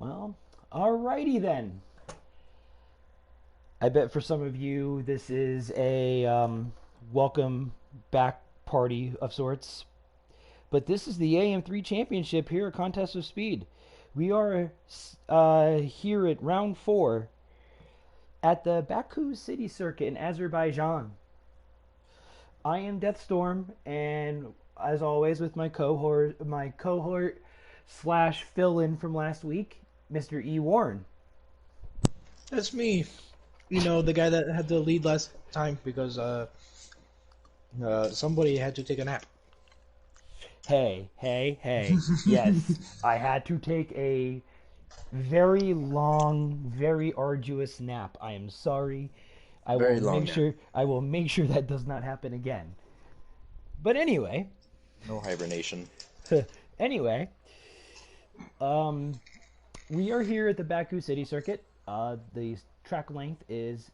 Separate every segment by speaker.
Speaker 1: Well, alrighty then. I bet for some of you this is a welcome back party of sorts. But this is the AM3 Championship here at Contest of Speed. We are here at round 4 at the Baku City Circuit in Azerbaijan. I am Deathstorm, and as always with my cohort slash fill-in from last week, Mr. E. Warren.
Speaker 2: That's me. You know, the guy that had the lead last time because somebody had to take a nap.
Speaker 1: Hey, hey, hey. Yes, I had to take a very long, very arduous nap. I am sorry. I will
Speaker 2: Very long
Speaker 1: make
Speaker 2: nap.
Speaker 1: sure I will make sure that does not happen again. But anyway,
Speaker 2: No hibernation.
Speaker 1: anyway, um we are here at the Baku City Circuit. The track length is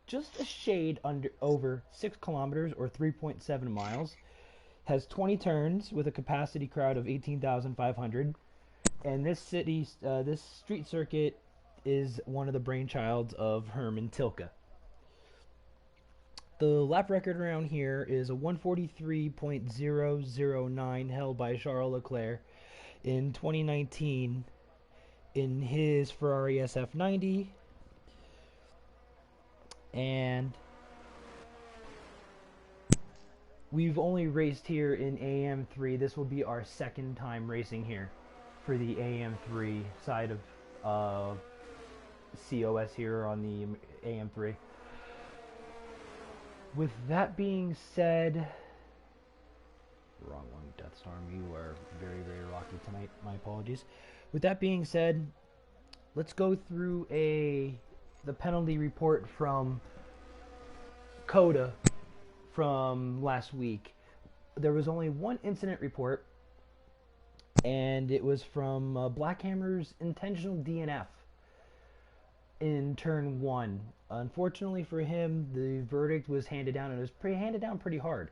Speaker 1: just a shade under over 6 kilometers or 3.7 miles. Has 20 turns with a capacity crowd of 18,500. And this street circuit is one of the brainchilds of Herman Tilke. The lap record around here is a 143.009 held by Charles Leclerc in 2019 in his Ferrari SF90. And we've only raced here in AM3. This will be our second time racing here for the AM3 side of COS here on the AM3. With that being said, wrong one, Deathstorm. You are very, very rocky tonight. My apologies. With that being said, let's go through the penalty report from Coda from last week. There was only one incident report, and it was from Blackhammer's intentional DNF in turn 1. Unfortunately for him, the verdict was handed down, and it was handed down pretty hard.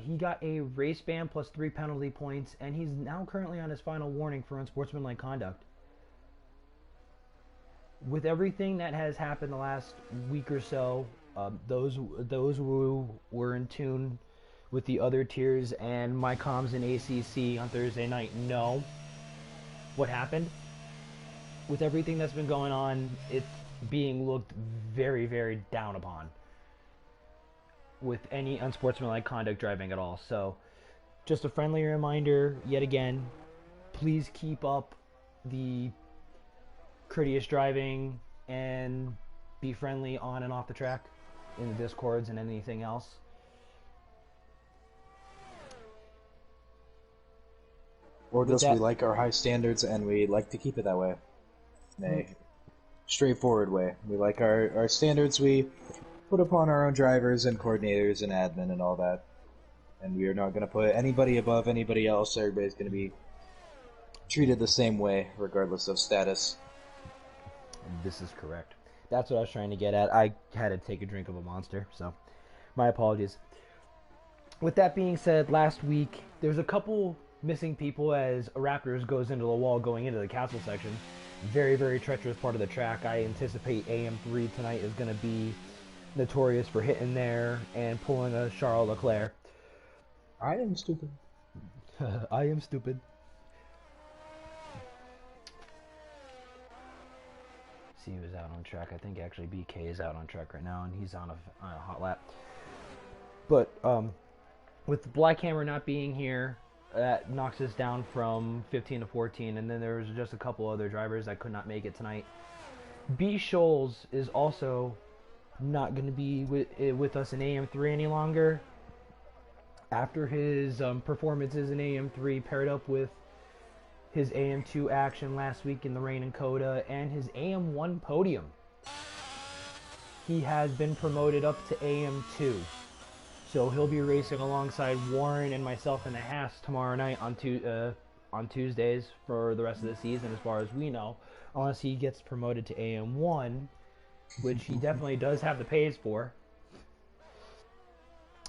Speaker 1: He got a race ban plus 3 penalty points, and he's now currently on his final warning for unsportsmanlike conduct. With everything that has happened the last week or so, those who were in tune with the other tiers and my comms in ACC on Thursday night know what happened. With everything that's been going on, it's being looked very, very down upon with any unsportsmanlike conduct driving at all. So, just a friendly reminder, yet again, please keep up the courteous driving and be friendly on and off the track in the discords and anything else.
Speaker 2: Or
Speaker 1: With
Speaker 2: just we
Speaker 1: that,
Speaker 2: like our high standards and we like to keep it that way. In a straightforward way. We like our standards we put upon our own drivers and coordinators and admin and all that. And we are not going to put anybody above anybody else. Everybody's going to be treated the same way, regardless of status.
Speaker 1: this is correct. That's what I was trying to get at. I had to take a drink of a monster, so my apologies. With that being said, last week there's a couple missing people as Raptors goes into the wall going into the castle section. Very, very treacherous part of the track. I anticipate AM3 tonight is going to be notorious for hitting there and pulling a Charles Leclerc.
Speaker 2: I am stupid.
Speaker 1: I am stupid. See who's out on track. I think actually BK is out on track right now, and he's on a hot lap. But with Blackhammer not being here, that knocks us down from 15 to 14, and then there was just a couple other drivers that could not make it tonight. B. Scholes is also not going to be with us in AM3 any longer. After his performances in AM3 paired up with his AM2 action last week in the rain and Coda and his AM1 podium, he has been promoted up to AM2. So he'll be racing alongside Warren and myself in the Haas tomorrow night on Tuesdays for the rest of the season, as far as we know, unless he gets promoted to AM1, which he definitely does have the pace for.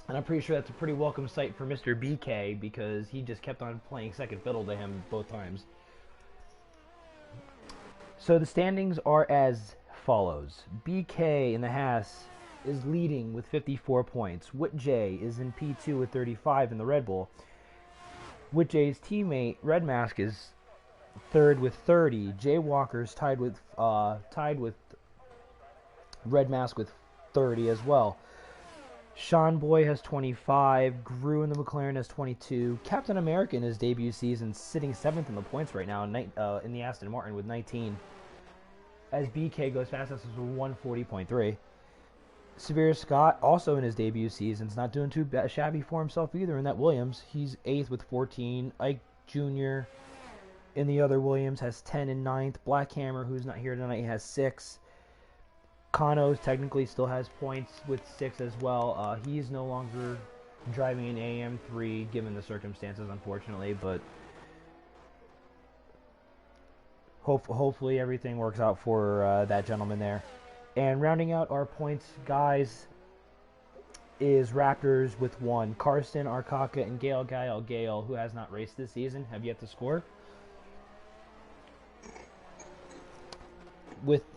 Speaker 1: And I'm pretty sure that's a pretty welcome sight for Mr. BK, because he just kept on playing second fiddle to him both times. So the standings are as follows. BK in the Haas is leading with 54 points. Whit J is in P2 with 35 in the Red Bull. Whit J's teammate Red Mask is third with 30. Jay Walker's tied with Red Mask with 30 as well. Sean Boy has 25. Gru in the McLaren has 22. Captain America in his debut season sitting 7th in the points right now in the Aston Martin with 19. As BK goes fastest with 140.3. Severe Scott, also in his debut season, is not doing too shabby for himself either in that Williams. He's 8th with 14. Ike Jr. in the other Williams has 10 and 9th. Black Hammer, who's not here tonight, has 6. Kano's technically still has points with 6 as well. He's no longer driving an AM3 given the circumstances, unfortunately, but hopefully everything works out for that gentleman there. And rounding out our points, guys, is Raptors with 1. Karsten, Arkaka, and Gale, who has not raced this season, have yet to score.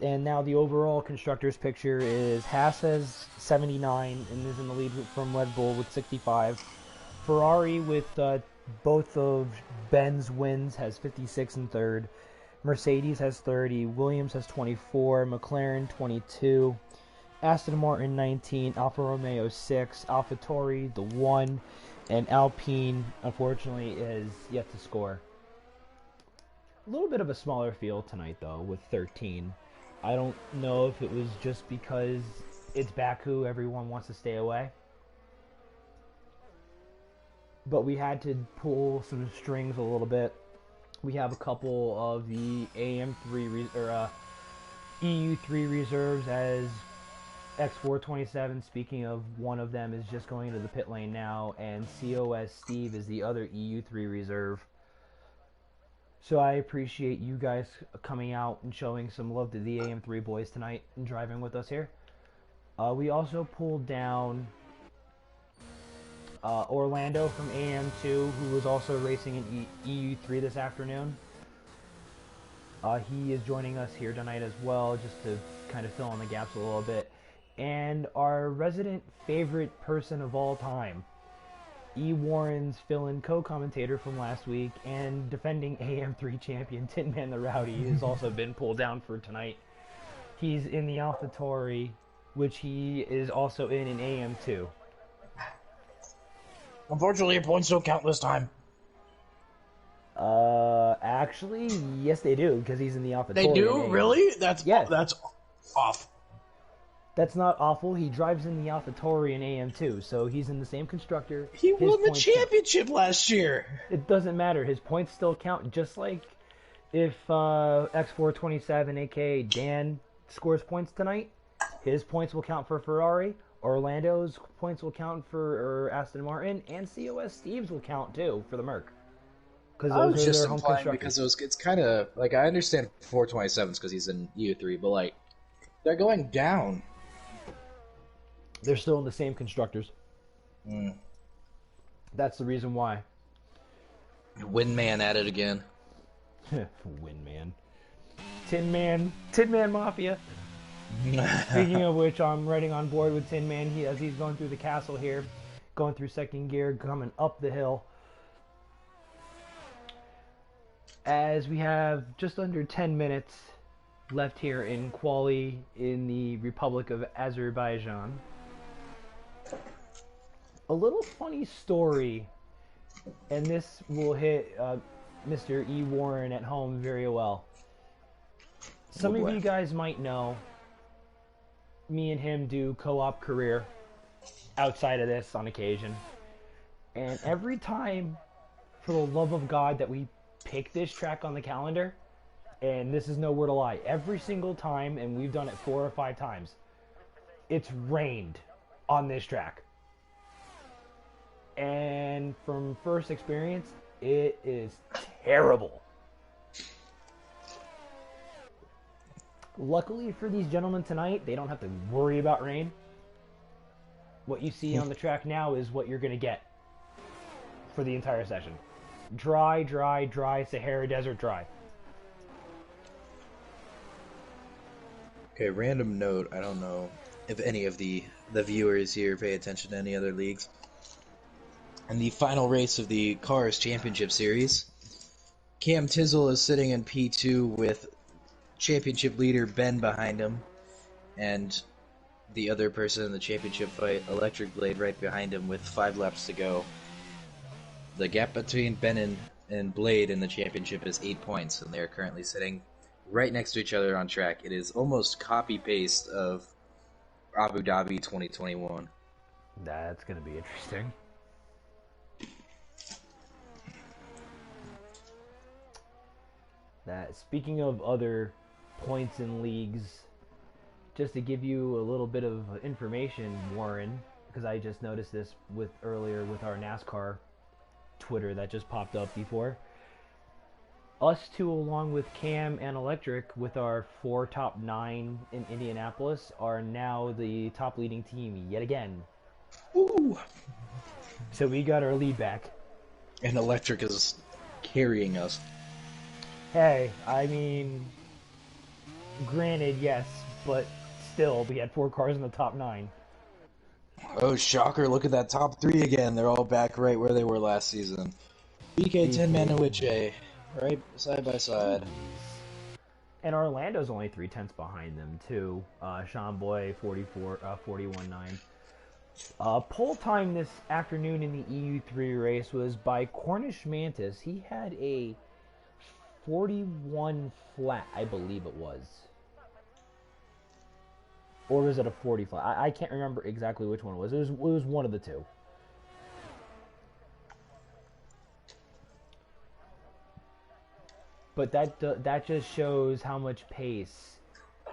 Speaker 1: And now the overall constructors picture is Haas has 79 and is in the lead from Red Bull with 65. Ferrari with both of Ben's wins has 56 and third. Mercedes has 30. Williams has 24. McLaren 22. Aston Martin 19. Alfa Romeo 6. AlphaTauri the 1. And Alpine, unfortunately, is yet to score. A little bit of a smaller field tonight, though, with 13. I don't know if it was just because it's Baku, everyone wants to stay away. But we had to pull some strings a little bit. We have a couple of the AM3 EU3 reserves as X427. Speaking of, one of them is just going into the pit lane now, and COS Steve is the other EU3 reserve. So I appreciate you guys coming out and showing some love to the AM3 boys tonight and driving with us here. We also pulled down Orlando from AM2, who was also racing in EU3 this afternoon. He is joining us here tonight as well, just to kind of fill in the gaps a little bit. And our resident favorite person of all time, E. Warren's fill-in co-commentator from last week and defending AM3 champion Tin Man the Rowdy, has also been pulled down for tonight. He's in the AlphaTauri, which he is also in AM2.
Speaker 2: Unfortunately, your points don't count this time.
Speaker 1: Actually, yes they do, because he's in the AlphaTauri.
Speaker 2: They do? Really? That's off.
Speaker 1: That's not awful. He drives in the AlphaTauri in AM2, so he's in the same constructor.
Speaker 2: He won the championship last year.
Speaker 1: It doesn't matter. His points still count, just like if X427, aka Dan, scores points tonight, his points will count for Ferrari. Orlando's points will count for Aston Martin, and COS Steve's will count too for the Merc.
Speaker 2: Because I was just implying because it's kind of like, I understand 427s because he's in EU3, but like they're going down.
Speaker 1: They're still in the same constructors.
Speaker 2: Mm.
Speaker 1: That's the reason why.
Speaker 2: Windman at it again.
Speaker 1: Windman. Tin Man Mafia. Speaking of which, I'm riding on board with Tin Man as he's going through the castle here, going through second gear, coming up the hill. As we have just under 10 minutes left here in Quali in the Republic of Azerbaijan. A little funny story, and this will hit Mr. E. Warren at home very well. Some of you guys might know, me and him do co-op career outside of this on occasion. And every time, for the love of God, that we pick this track on the calendar, and this is no word to lie, every single time, and we've done it 4 or 5 times, it's rained on this track. And from first experience, it is terrible. Luckily for these gentlemen tonight, they don't have to worry about rain. What you see on the track now is what you're going to get for the entire session. Dry, dry, dry, Sahara Desert dry.
Speaker 2: Okay, random note. I don't know if any of the viewers here pay attention to any other leagues. In the final race of the Cars Championship Series, Cam Tizzle is sitting in P2 with championship leader Ben behind him, and the other person in the championship fight, Electric Blade, right behind him with 5 laps to go. The gap between Ben and Blade in the championship is 8 points, and they are currently sitting right next to each other on track. It is almost copy-paste of Abu Dhabi 2021.
Speaker 1: That's going to be interesting. Speaking of other points in leagues, just to give you a little bit of information, Warren, because I just noticed this earlier with our NASCAR Twitter that just popped up before. Us two, along with Cam and Electric, with our 4 top 9 in Indianapolis, are now the top leading team yet again.
Speaker 2: Ooh.
Speaker 1: So we got our lead back.
Speaker 2: And Electric is carrying us.
Speaker 1: Hey, I mean, granted, yes, but still, we had 4 cars in the top 9.
Speaker 2: Oh, shocker, look at that top 3 again. They're all back right where they were last season. BK, Tin Man, and Witche, right side by side.
Speaker 1: And Orlando's only 3/10 behind them, too. Sean Boy, 41.9. Pole time this afternoon in the EU3 race was by Cornish Mantis. He had a 41 flat, I believe it was. Or was it a 40 flat? I can't remember exactly which one it was. It was one of the two. But that just shows how much pace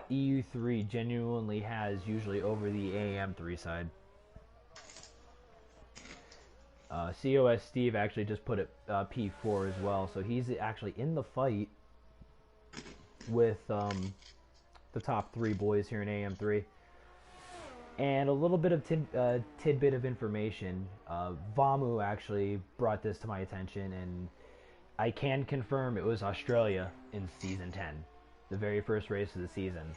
Speaker 1: EU3 genuinely has usually over the AM3 side. COS Steve actually just put it P4 as well, so he's actually in the fight with the top 3 boys here in AM3. And a little bit of tidbit of information. Vamu actually brought this to my attention, and I can confirm it was Australia in Season 10, the very first race of the season,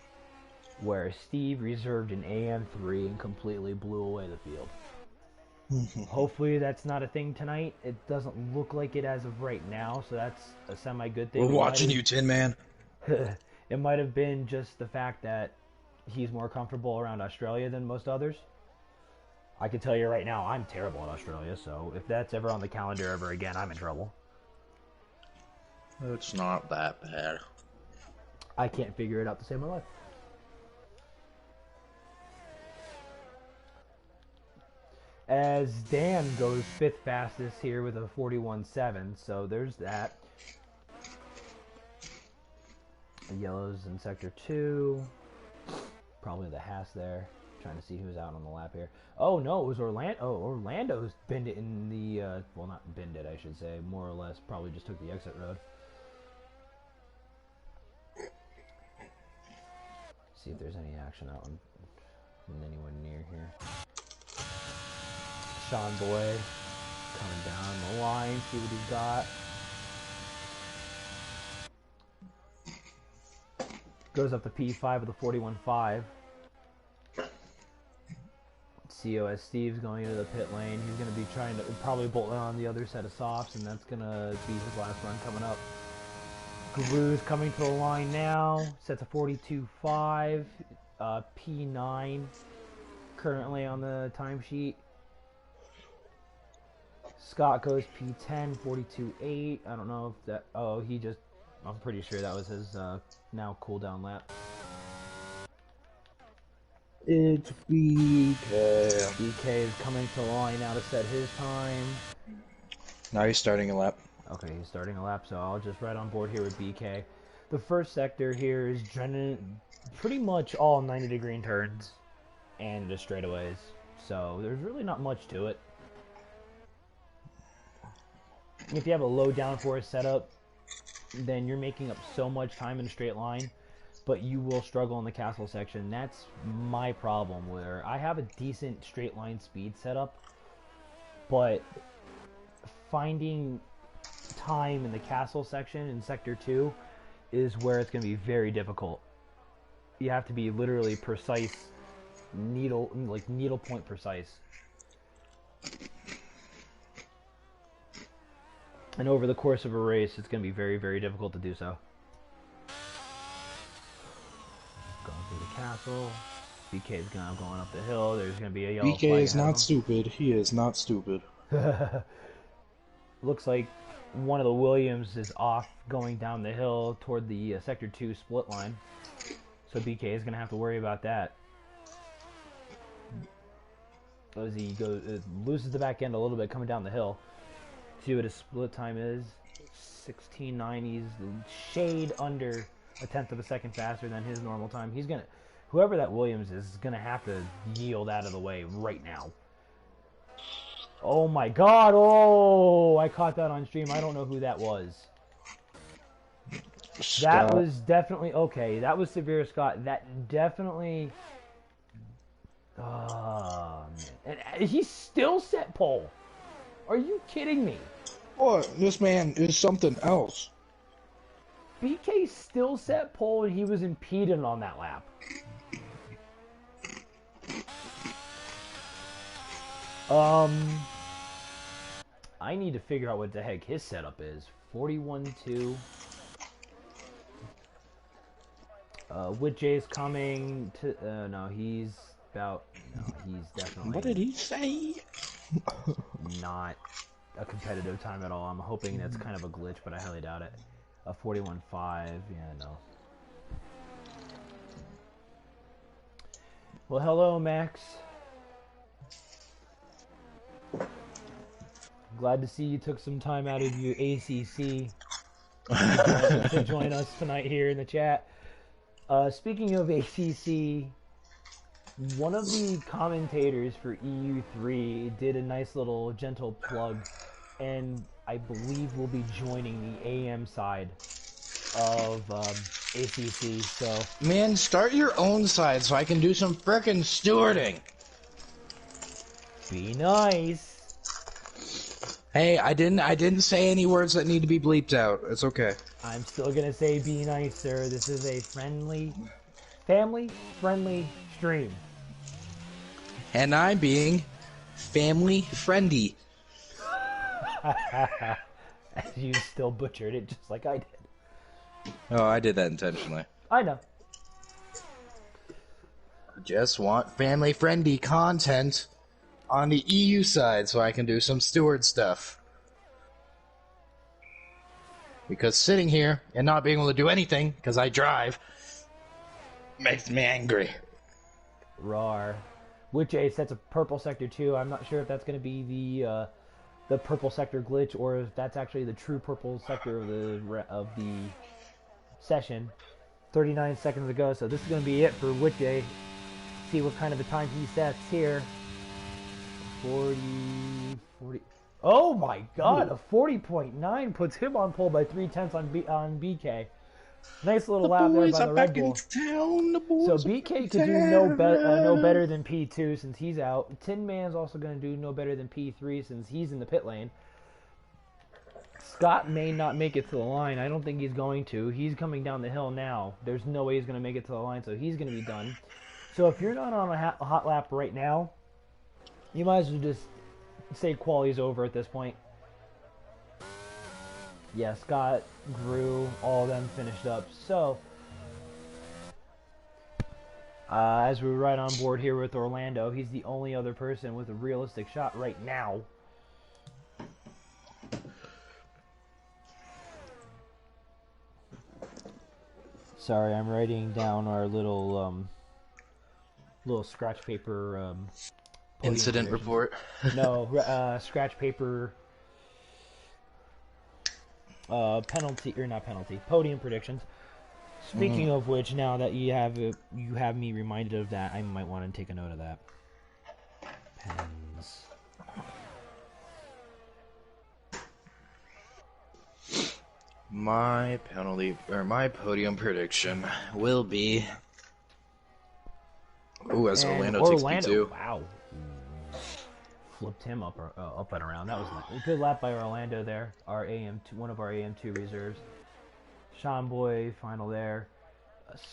Speaker 1: where Steve reserved an AM3 and completely blew away the field. Hopefully that's not a thing tonight. It doesn't look like it as of right now, so that's a semi-good thing.
Speaker 2: We're watching you, Tin Man.
Speaker 1: It might have been just the fact that he's more comfortable around Australia than most others. I can tell you right now, I'm terrible at Australia, so if that's ever on the calendar ever again, I'm in trouble.
Speaker 2: It's not that bad.
Speaker 1: I can't figure it out to save my life. As Dan goes 5th fastest here with a 41.7, so there's that. The yellows in sector 2. Probably the Haas there. Trying to see who's out on the lap here. Oh no, it was Orlando. Oh, Orlando's binned it in the, well, not binned it, I should say. More or less, probably just took the exit road. See if there's any action out in anyone near here. Sean Boy coming down the line, see what he's got. Goes up to P5 with a 41.5. COS Steve's going into the pit lane. He's going to be trying to probably bolt on the other set of softs, and that's going to be his last run coming up. Guru's coming to the line now. Sets a 42.5. P9 currently on the timesheet. Scott goes P10, 42.8. I don't know if that... Oh, he just... I'm pretty sure that was his now cooldown lap.
Speaker 2: It's BK.
Speaker 1: BK is coming to the line now to set his time.
Speaker 2: Now he's starting a lap.
Speaker 1: Okay, he's starting a lap, so I'll just right on board here with BK. The first sector here is pretty much all 90-degree turns and just straightaways. So there's really not much to it. If you have a low downforce setup, then you're making up so much time in a straight line, but you will struggle in the castle section. That's my problem, where I have a decent straight line speed setup, but finding time in the castle section in sector 2 is where it's going to be very difficult. You have to be literally precise, needle point precise. And over the course of a race, it's going to be very, very difficult to do so. Going through the castle. BK is going up the hill. There's going to be a yellow
Speaker 2: BK
Speaker 1: flag
Speaker 2: is
Speaker 1: ahead of
Speaker 2: not
Speaker 1: him.
Speaker 2: stupid. He is not stupid.
Speaker 1: Looks like one of the Williams is off going down the hill toward the Sector 2 split line. So BK is going to have to worry about that. As he loses the back end a little bit coming down the hill. See what his split time is. 16.9. He's shade under a tenth of a second faster than his normal time. He's going to... Whoever that Williams is going to have to yield out of the way right now. Oh my god, oh! I caught that on stream. I don't know who that was.
Speaker 2: Scott.
Speaker 1: That was definitely... Okay, that was Severe Scott. That definitely... Oh, man. And he still set pole. Are you kidding me?
Speaker 2: What? This man is something else.
Speaker 1: BK still set pole and he was impeded on that lap. I need to figure out what the heck his setup is. 41-2. With Jay's coming to... no, he's about... No, he's definitely...
Speaker 2: What did he say?
Speaker 1: Not a competitive time at all. I'm hoping that's kind of a glitch, but I highly doubt it. A 41-5, yeah, no. Well, hello, Max. Glad to see you took some time out of your ACC to join us tonight here in the chat. Speaking of ACC, one of the commentators for EU3 did a nice little gentle plug, and I believe will be joining the AM side of ACC. So,
Speaker 2: Man, start your own side so I can do some frickin' stewarding.
Speaker 1: be nice.
Speaker 2: Hey, I didn't say any words that need to be bleeped out. It's okay.
Speaker 1: I'm still gonna say be nice, sir. This is a family-friendly stream.
Speaker 2: And I'm being family-friendly.
Speaker 1: As you still butchered it just like I did.
Speaker 2: Oh, I did that intentionally.
Speaker 1: I know.
Speaker 2: Just want family-friendly content on the EU side so I can do some steward stuff. Because sitting here and not being able to do anything because I drive makes me angry.
Speaker 1: Rar. Which A sets a purple sector 2. I'm not sure if that's going to be the purple sector glitch or if that's actually the true purple sector of the session. 39 seconds ago, so this is going to be it for Which A. See what kind of a time he sets here. 40. Oh my god, a 40.9 puts him on pole by 3/10 on BK. Nice little lap there by the Red Bull. So BK could do no better than P2 since he's out. Tin Man's also going to do no better than P3 since he's in the pit lane. Scott may not make it to the line. I don't think he's going to. He's coming down the hill now. There's no way he's going to make it to the line, so he's going to be done. So if you're not on a hot lap right now, you might as well just say quality's over at this point. Yeah, Scott, Drew, all of them finished up. So, as we're right on board here with Orlando, he's the only other person with a realistic shot right now. Sorry, I'm writing down our little scratch paper
Speaker 2: Incident report.
Speaker 1: No, scratch paper podium predictions. Speaking of which, now that you have me reminded of that, I might want to take a note of that. Pens.
Speaker 2: My podium prediction will be. Ooh, as Orlando takes P2.
Speaker 1: Wow. Flipped him up and around. That was nice. A good lap by Orlando there. One of our AM2 reserves. Sean Boy, final there.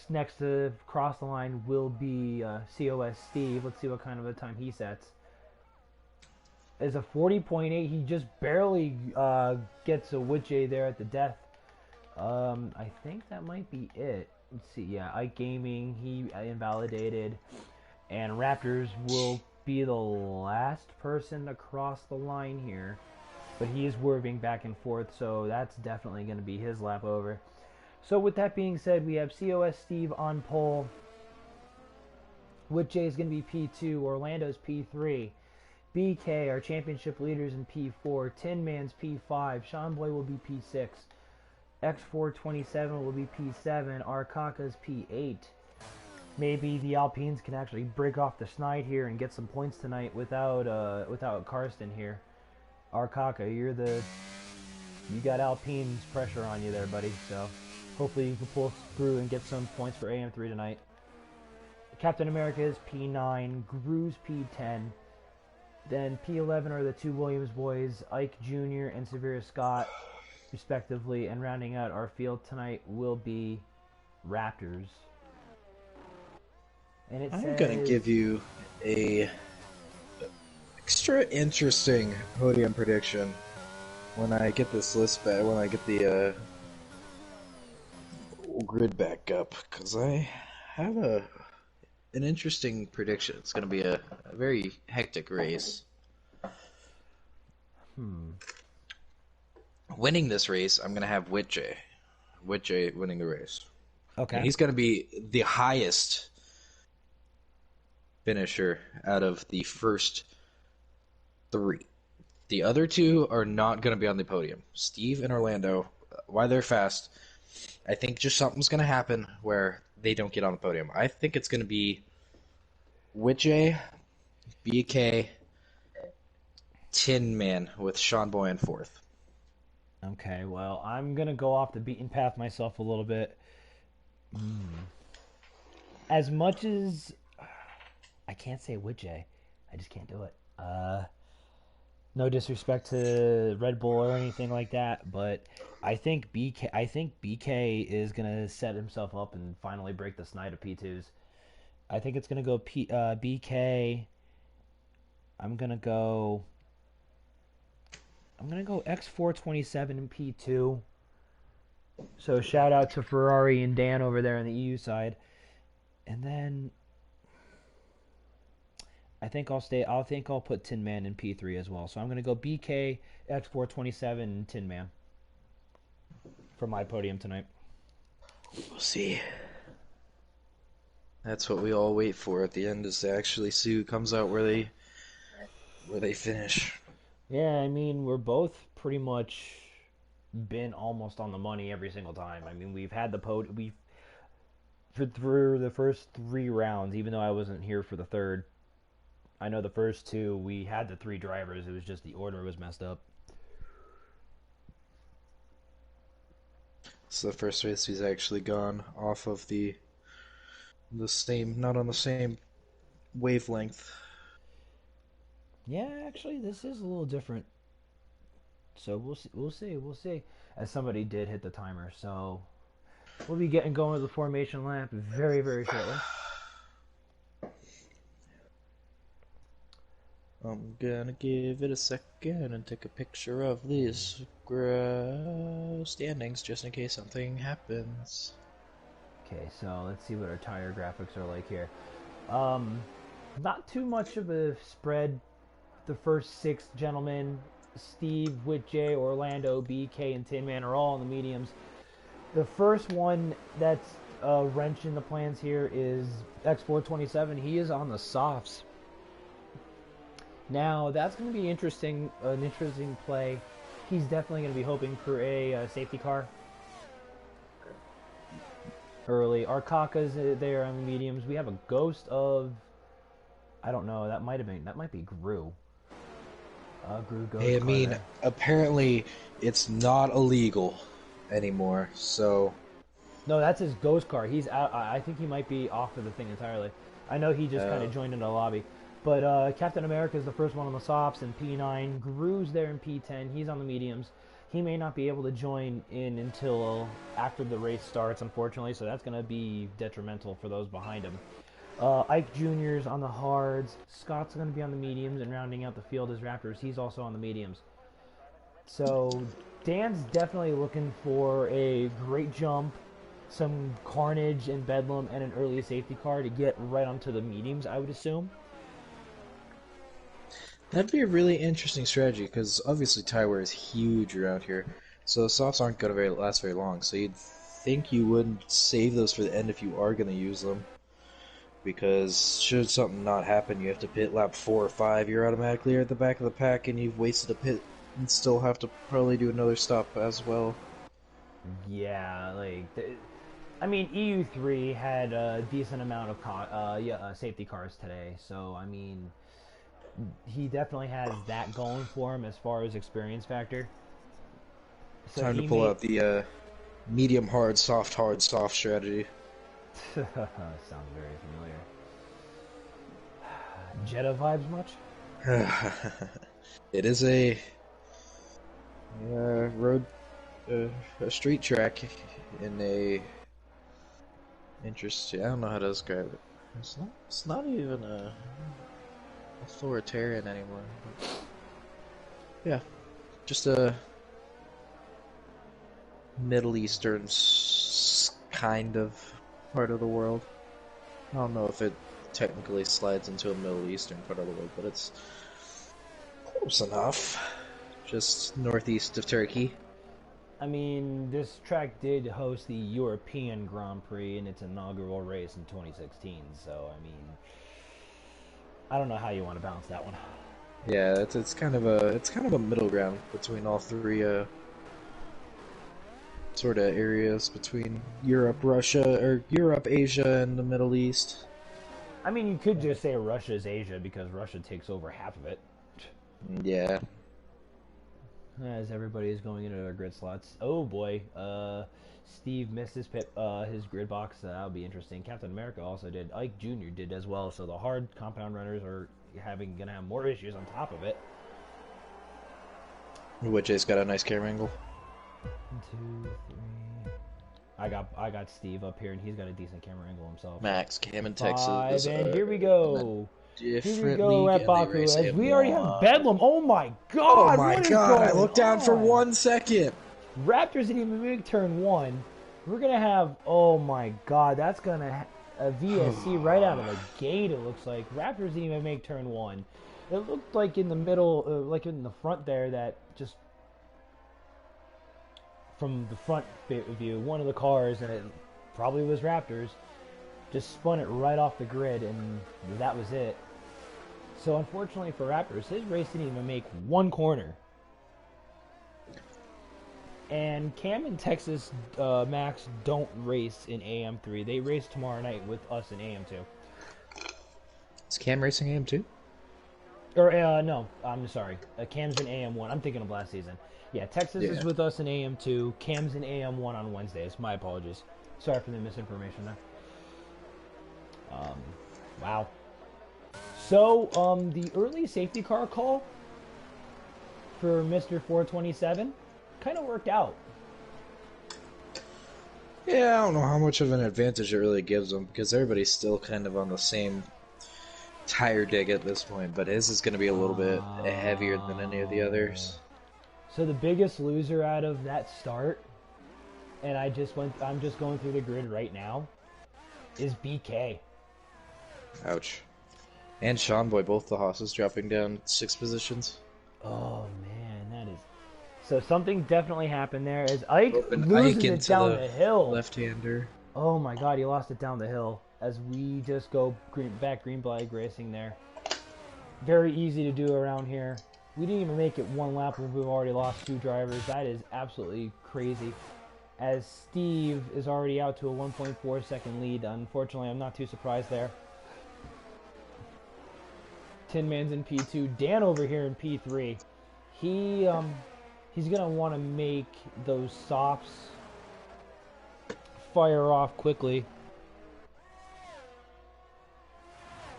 Speaker 1: Next to cross the line will be COS Steve. Let's see what kind of a time he sets. Is a 40.8. He just barely gets a Witch there at the death. I think that might be it. Let's see. Yeah, Ike Gaming, he invalidated. And Raptors will be the last person to cross the line here. But he is swerving back and forth, so that's definitely going to be his lap over. So with that being said, we have COS Steve on pole. Witch is going to be P2. Orlando's P3. BK, our championship leaders, in P4. Tin Man's P5. Sean Boy will be P6. X427 will be P7. Arkaka's P8. Maybe the Alpines can actually break off the schneid here and get some points tonight without Karsten here. Arkaka, you got Alpine's pressure on you there, buddy. So hopefully you can pull through and get some points for AM3 tonight. Captain America is P9. Gru's P10. Then P11 are the two Williams boys, Ike Jr. and Severe Scott, respectively. And rounding out our field tonight will be Raptors. And
Speaker 2: I'm going to give you a extra interesting podium prediction when I get this list back, when I get the grid back up, because I have an interesting prediction. It's going to be a very hectic race. Winning this race, I'm going to have Witche winning the race.
Speaker 1: Okay.
Speaker 2: And he's going to be the highest finisher out of the first three. The other two are not going to be on the podium. Steve and Orlando, why they're fast, I think just something's going to happen where they don't get on the podium. I think it's going to be Witche, BK, Tin Man with Sean Boy in fourth.
Speaker 1: Okay, well, I'm going to go off the beaten path myself a little bit. As much as I can't say Witche, I just can't do it. No disrespect to Red Bull or anything like that, but I think BK is gonna set himself up and finally break the schneid of P2s. I think it's gonna go BK. I'm gonna go X427 in P2. So shout out to Ferrari and Dan over there on the EU side, and then I think I'll put Tin Man in P3 as well. So I'm gonna go BK, X427, and Tin Man for my podium tonight.
Speaker 2: We'll see. That's what we all wait for at the end, is to actually see who comes out where they finish.
Speaker 1: Yeah, I mean, we're both pretty much been almost on the money every single time. I mean, we've had the through the first 3 rounds, even though I wasn't here for the third. I know the first 2 we had the 3 drivers. It was just the order was messed up.
Speaker 2: So the first race he's actually gone off of the same, not on the same wavelength.
Speaker 1: Yeah, actually, this is a little different. So we'll see. As somebody did hit the timer, so we'll be getting going with the formation lap very, very shortly.
Speaker 2: I'm gonna give it a second and take a picture of these standings just in case something happens.
Speaker 1: Okay, so let's see what our tire graphics are like here. Not too much of a spread. The first 6 gentlemen, Steve, Witche, Orlando, BK, and Tin Man, are all in the mediums. The first one that's a wrench in the plans here is X427. He is on the softs. Now, that's going to be an interesting play. He's definitely going to be hoping for a safety car early. Arkaka's there on the mediums. We have a ghost of, I don't know, that might be Gru. Gru ghost.
Speaker 2: I mean, apparently it's not illegal anymore, so...
Speaker 1: No, that's his ghost car. He's out. I think he might be off of the thing entirely. I know he just kind of joined in the lobby. But Captain America is the first one on the softs in P9. Gru's there in P10. He's on the mediums. he may not be able to join in until after the race starts, unfortunately, so that's going to be detrimental for those behind him. Ike Jr.'s on the hards. Scott's going to be on the mediums, and rounding out the field is Raptors. He's also on the mediums. So Dan's definitely looking for a great jump, some carnage and bedlam, and an early safety car to get right onto the mediums, I would assume.
Speaker 2: That'd be a really interesting strategy, because obviously tire wear is huge around here, so the softs aren't going to last very long, so you'd think you wouldn't save those for the end if you are going to use them, because should something not happen, you have to pit lap 4 or 5, you're automatically at the back of the pack, and you've wasted a pit and still have to probably do another stop as well.
Speaker 1: Yeah, like, I mean, EU3 had a decent amount of safety cars today, so I mean, he definitely has that going for him as far as experience factor. So
Speaker 2: Time to pull out the medium hard, soft strategy.
Speaker 1: Sounds very familiar. Jetta vibes much?
Speaker 2: It is a road, a street track in a interesting. I don't know how to describe it. It's not even a authoritarian anymore. Yeah, just a Middle Eastern kind of part of the world. I don't know if it technically slides into a Middle Eastern part of the world, but it's close enough. Just northeast of Turkey.
Speaker 1: I mean, this track did host the European Grand Prix in its inaugural race in 2016, so I mean, I don't know how you want to balance that one.
Speaker 2: Yeah, it's kind of a middle ground between all three sort of areas between Europe, Russia, or Europe, Asia, and the Middle East.
Speaker 1: I mean, you could just say Russia's Asia because Russia takes over half of it.
Speaker 2: Yeah.
Speaker 1: As everybody is going into their grid slots. Oh boy, Steve missed his grid box. That'll be interesting. Captain America also did. Ike Jr. did as well. So the hard compound runners are gonna have more issues on top of it.
Speaker 2: Which has got a nice camera angle.
Speaker 1: 1, 2, 3. I got Steve up here, and he's got a decent camera angle himself.
Speaker 2: Max, Cam in
Speaker 1: 5,
Speaker 2: Texas.
Speaker 1: and here we go. Here we go
Speaker 2: league
Speaker 1: at Baku. As we already have Bedlam. Oh my
Speaker 2: Oh
Speaker 1: god!
Speaker 2: my god! I looked down for 1 second.
Speaker 1: Raptors didn't even make turn 1. We're gonna have. Oh my god! That's gonna a VSC right out of the gate. It looks like Raptors didn't even make turn 1. It looked like in the middle, like in the front there, that just from the front view, one of the cars, and it probably was Raptors, just spun it right off the grid, and that was it. So unfortunately for Raptors, his race didn't even make one corner. And Cam and Texas Max don't race in AM3. They race tomorrow night with us in AM2.
Speaker 2: Is Cam racing AM2?
Speaker 1: Or, no, I'm sorry. Cam's in AM1. I'm thinking of last season. Yeah, Texas is with us in AM2. Cam's in AM1 on Wednesdays. My apologies. Sorry for the misinformation there. Wow. So, the early safety car call for Mr. 427 kind of worked out.
Speaker 2: Yeah, I don't know how much of an advantage it really gives them, because everybody's still kind of on the same tire dig at this point, but his is going to be a little bit heavier than any of the others.
Speaker 1: So the biggest loser out of that start, and I'm just going through the grid right now, is BK.
Speaker 2: Ouch. And Sean Boy, both the Hosses dropping down 6 positions.
Speaker 1: Oh man, that is... So something definitely happened there as Ike loses it down the hill.
Speaker 2: Left-hander.
Speaker 1: Oh my god, he lost it down the hill as we just go green flag racing there. Very easy to do around here. We didn't even make it one lap when we've already lost 2 drivers. That is absolutely crazy. As Steve is already out to a 1.4 second lead. Unfortunately, I'm not too surprised there. Tin Man's in P2. Dan over here in P3. He's gonna want to make those softs fire off quickly.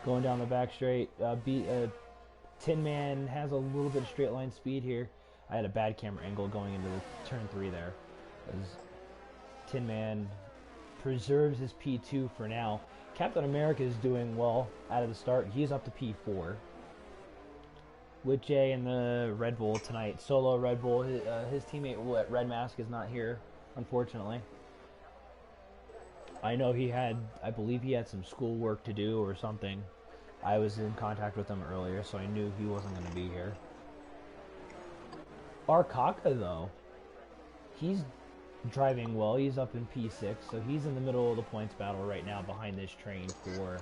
Speaker 1: Going down the back straight. Tin Man has a little bit of straight line speed here. I had a bad camera angle going into the turn 3 there. As Tin Man preserves his P2 for now. Captain America is doing well out of the start. He's up to P4. With Jay in the Red Bull tonight. Solo Red Bull. His teammate Red Mask is not here, unfortunately. I know I believe he had some school work to do or something. I was in contact with him earlier, so I knew he wasn't going to be here. Arkaka, though, he's driving well. He's up in P6, so he's in the middle of the points battle right now behind this train for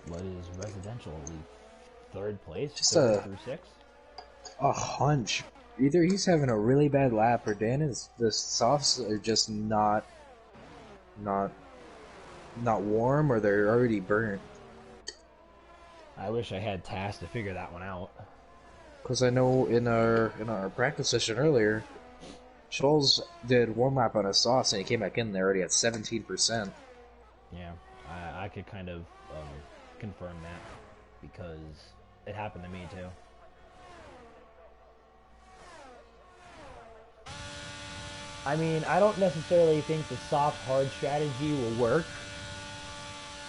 Speaker 1: what is residential elite. 3rd place,
Speaker 2: just
Speaker 1: 3rd through 6.
Speaker 2: A hunch. Either he's having a really bad lap, or Dan is the softs are just not warm, or they're already burnt.
Speaker 1: I wish I had tasks to figure that one out.
Speaker 2: Because I know in our practice session earlier, Scholes did one lap on a sauce and he came back in there already at 17%.
Speaker 1: Yeah, I could kind of confirm that because it happened to me too. I mean, I don't necessarily think the soft-hard strategy will work,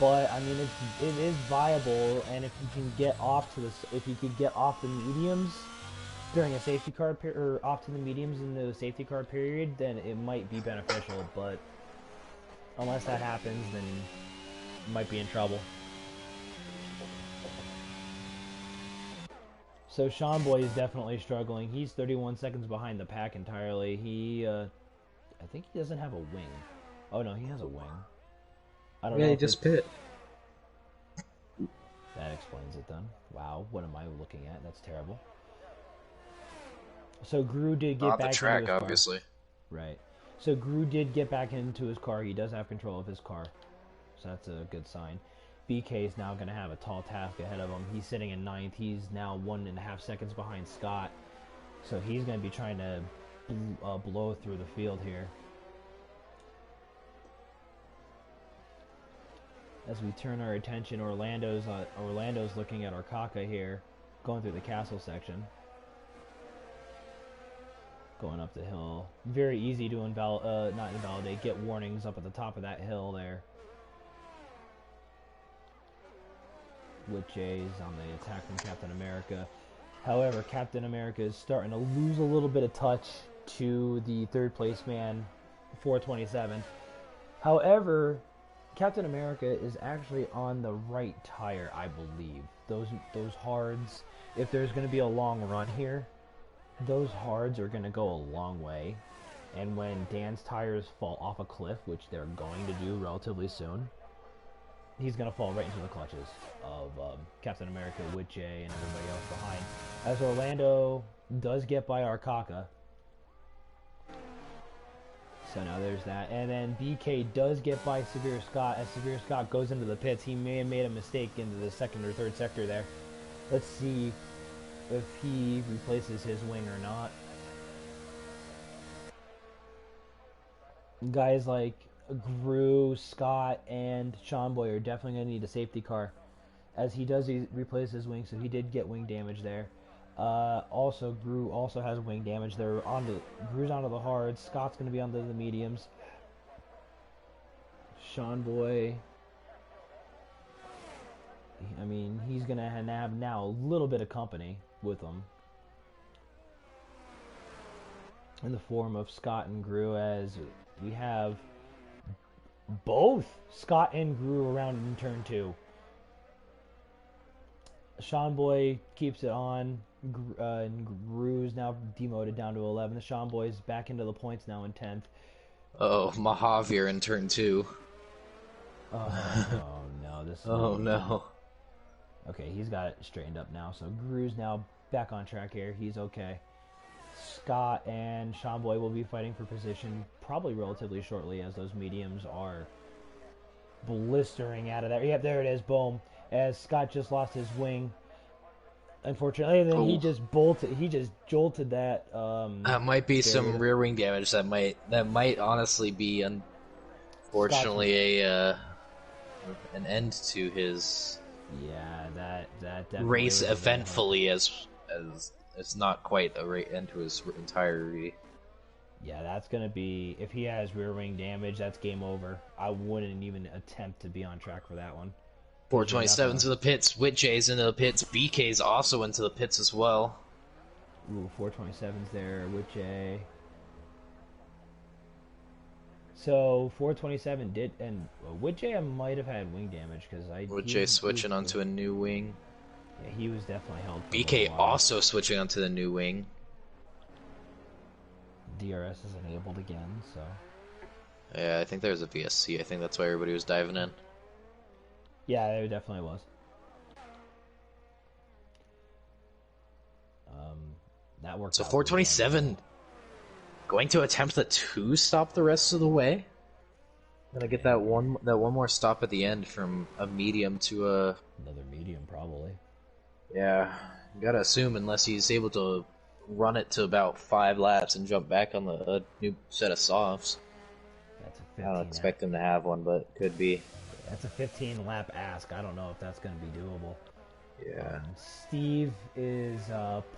Speaker 1: but I mean it is viable, and if you can get off to the mediums during a safety car or off to the mediums in the safety car period, then it might be beneficial. But unless that happens, then you might be in trouble. So Sean Boy is definitely struggling. He's 31 seconds behind the pack entirely. I think he doesn't have a wing. Oh no, he has a wing. I don't know.
Speaker 2: Yeah, he just pit.
Speaker 1: That explains it then. Wow, what am I looking at? That's terrible. So Gru did get back
Speaker 2: the track,
Speaker 1: into his car.
Speaker 2: obviously.
Speaker 1: Right. So Gru did get back into his car. He does have control of his car. So that's a good sign. BK is now going to have a tall task ahead of him. He's sitting in 9th. He's now 1.5 seconds behind Scott. So he's going to be trying to blow through the field here. As we turn our attention, Orlando's looking at Arkaka here, going through the castle section. Going up the hill. Very easy to not invalidate, get warnings up at the top of that hill there. With Jay's on the attack from Captain America. However, Captain America is starting to lose a little bit of touch to the 3rd place man, 427. However, Captain America is actually on the right tire, I believe. Those hards, if there's going to be a long run here, those hards are going to go a long way. And when Dan's tires fall off a cliff, which they're going to do relatively soon, he's going to fall right into the clutches of Captain America with Jay and everybody else behind. As Orlando does get by Arkaka. So now there's that. And then BK does get by Severe Scott. As Severe Scott goes into the pits, he may have made a mistake into the 2nd or 3rd sector there. Let's see if he replaces his wing or not. Guys like Gru, Scott, and Sean Boy are definitely going to need a safety car. As he replace his wing, so he did get wing damage there. Also, Gru also has wing damage. Gru's onto the hards. Scott's going to be onto the mediums. Sean Boy, I mean, he's going to have now a little bit of company with him. In the form of Scott and Gru, as we have both Scott and Gru around in turn 2. Sean Boy keeps it on, and Gru's now demoted down to 11. The Sean Boy's back into the points now in 10th.
Speaker 2: Oh, Mahavir in turn 2.
Speaker 1: Oh no, this.
Speaker 2: Oh no.
Speaker 1: Okay, he's got it straightened up now. So Gru's now back on track here. He's okay. Scott and Sean Boy will be fighting for position probably relatively shortly, as those mediums are blistering out of there. Yep, there it is. Boom. As Scott just lost his wing, unfortunately, and then he just jolted that.
Speaker 2: That might be some rear wing damage. That might honestly be, unfortunately, an end to his
Speaker 1: that definitely
Speaker 2: race eventfully, as it's not quite a rate into his entire re.
Speaker 1: Yeah, that's going to be... If he has rear wing damage, that's game over. I wouldn't even attempt to be on track for that one.
Speaker 2: 427's to the pits. Witj's into the pits. BK's also into the pits as well.
Speaker 1: Ooh, 427's there. Witch. So 427 did, and Witch might have had wing damage because
Speaker 2: Witj switching onto a new wing.
Speaker 1: Yeah, he was definitely held. For
Speaker 2: BK also switching onto the new wing.
Speaker 1: DRS is enabled again, so.
Speaker 2: Yeah, I think there was a VSC. I think that's why everybody was diving in.
Speaker 1: Yeah, there definitely was. That worked.
Speaker 2: So
Speaker 1: out
Speaker 2: 427 going to attempt the 2-stop the rest of the way. Gonna get that one more stop at the end from a medium to a
Speaker 1: another medium probably.
Speaker 2: Yeah, gotta assume unless he's able to run it to about 5 laps and jump back on the new set of softs.
Speaker 1: That's a 15
Speaker 2: I don't expect him to have one, but could be.
Speaker 1: That's a 15 lap ask. I don't know if that's going to be doable.
Speaker 2: Yeah.
Speaker 1: Steve is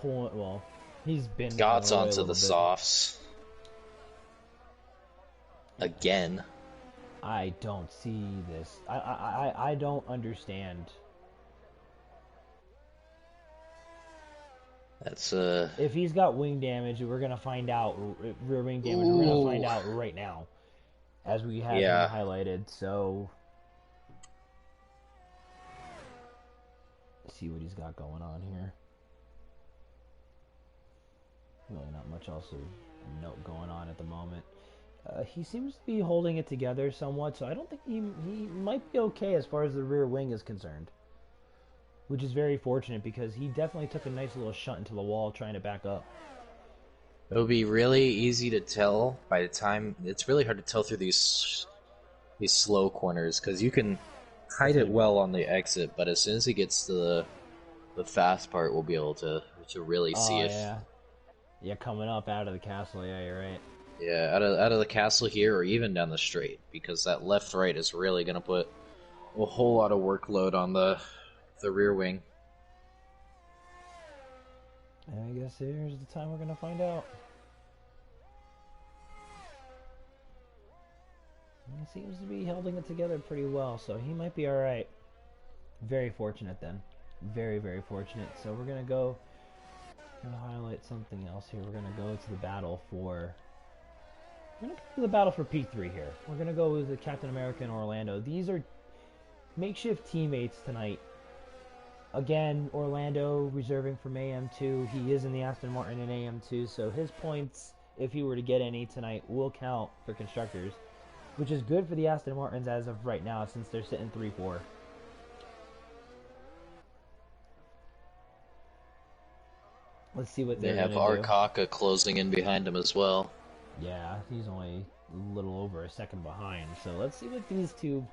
Speaker 1: pulling. Well, he's been.
Speaker 2: Scott's onto the softs again.
Speaker 1: I don't see this. I don't understand.
Speaker 2: That's
Speaker 1: If he's got wing damage, we're gonna find out. Rear wing damage. We're gonna find out right now, as we have him highlighted. So, let's see what he's got going on here. Really, not much else of note going on at the moment. He seems to be holding it together somewhat, so I don't think he might be okay as far as the rear wing is concerned. Which is very fortunate because he definitely took a nice little shunt into the wall trying to back up.
Speaker 2: It'll be really easy to tell by the time. It's really hard to tell through these slow corners because you can hide it well on the exit, but as soon as he gets to the fast part, we'll be able to really see if.
Speaker 1: Yeah, coming up out of the castle. Yeah, you're right.
Speaker 2: Yeah, out of the castle here, or even down the straight, because that left-right is really going to put a whole lot of workload on the rear wing.
Speaker 1: And I guess here's the time we're going to find out. He seems to be holding it together pretty well, so he might be alright. Very fortunate then. Very, very fortunate. So we're going to go... I'm going to highlight something else here. We're going to go to the battle for... We're going to go to the battle for P3 here. We're going to go with the Captain America and Orlando. These are makeshift teammates tonight. Again, Orlando reserving from AM2. He is in the Aston Martin in AM2, so his points, if he were to get any tonight, will count for constructors, which is good for the Aston Martins as of right now, since they're sitting 3-4. Let's see what
Speaker 2: they have. Arkaka closing in behind him as well.
Speaker 1: Yeah, he's only a little over a second behind. So let's see what these two,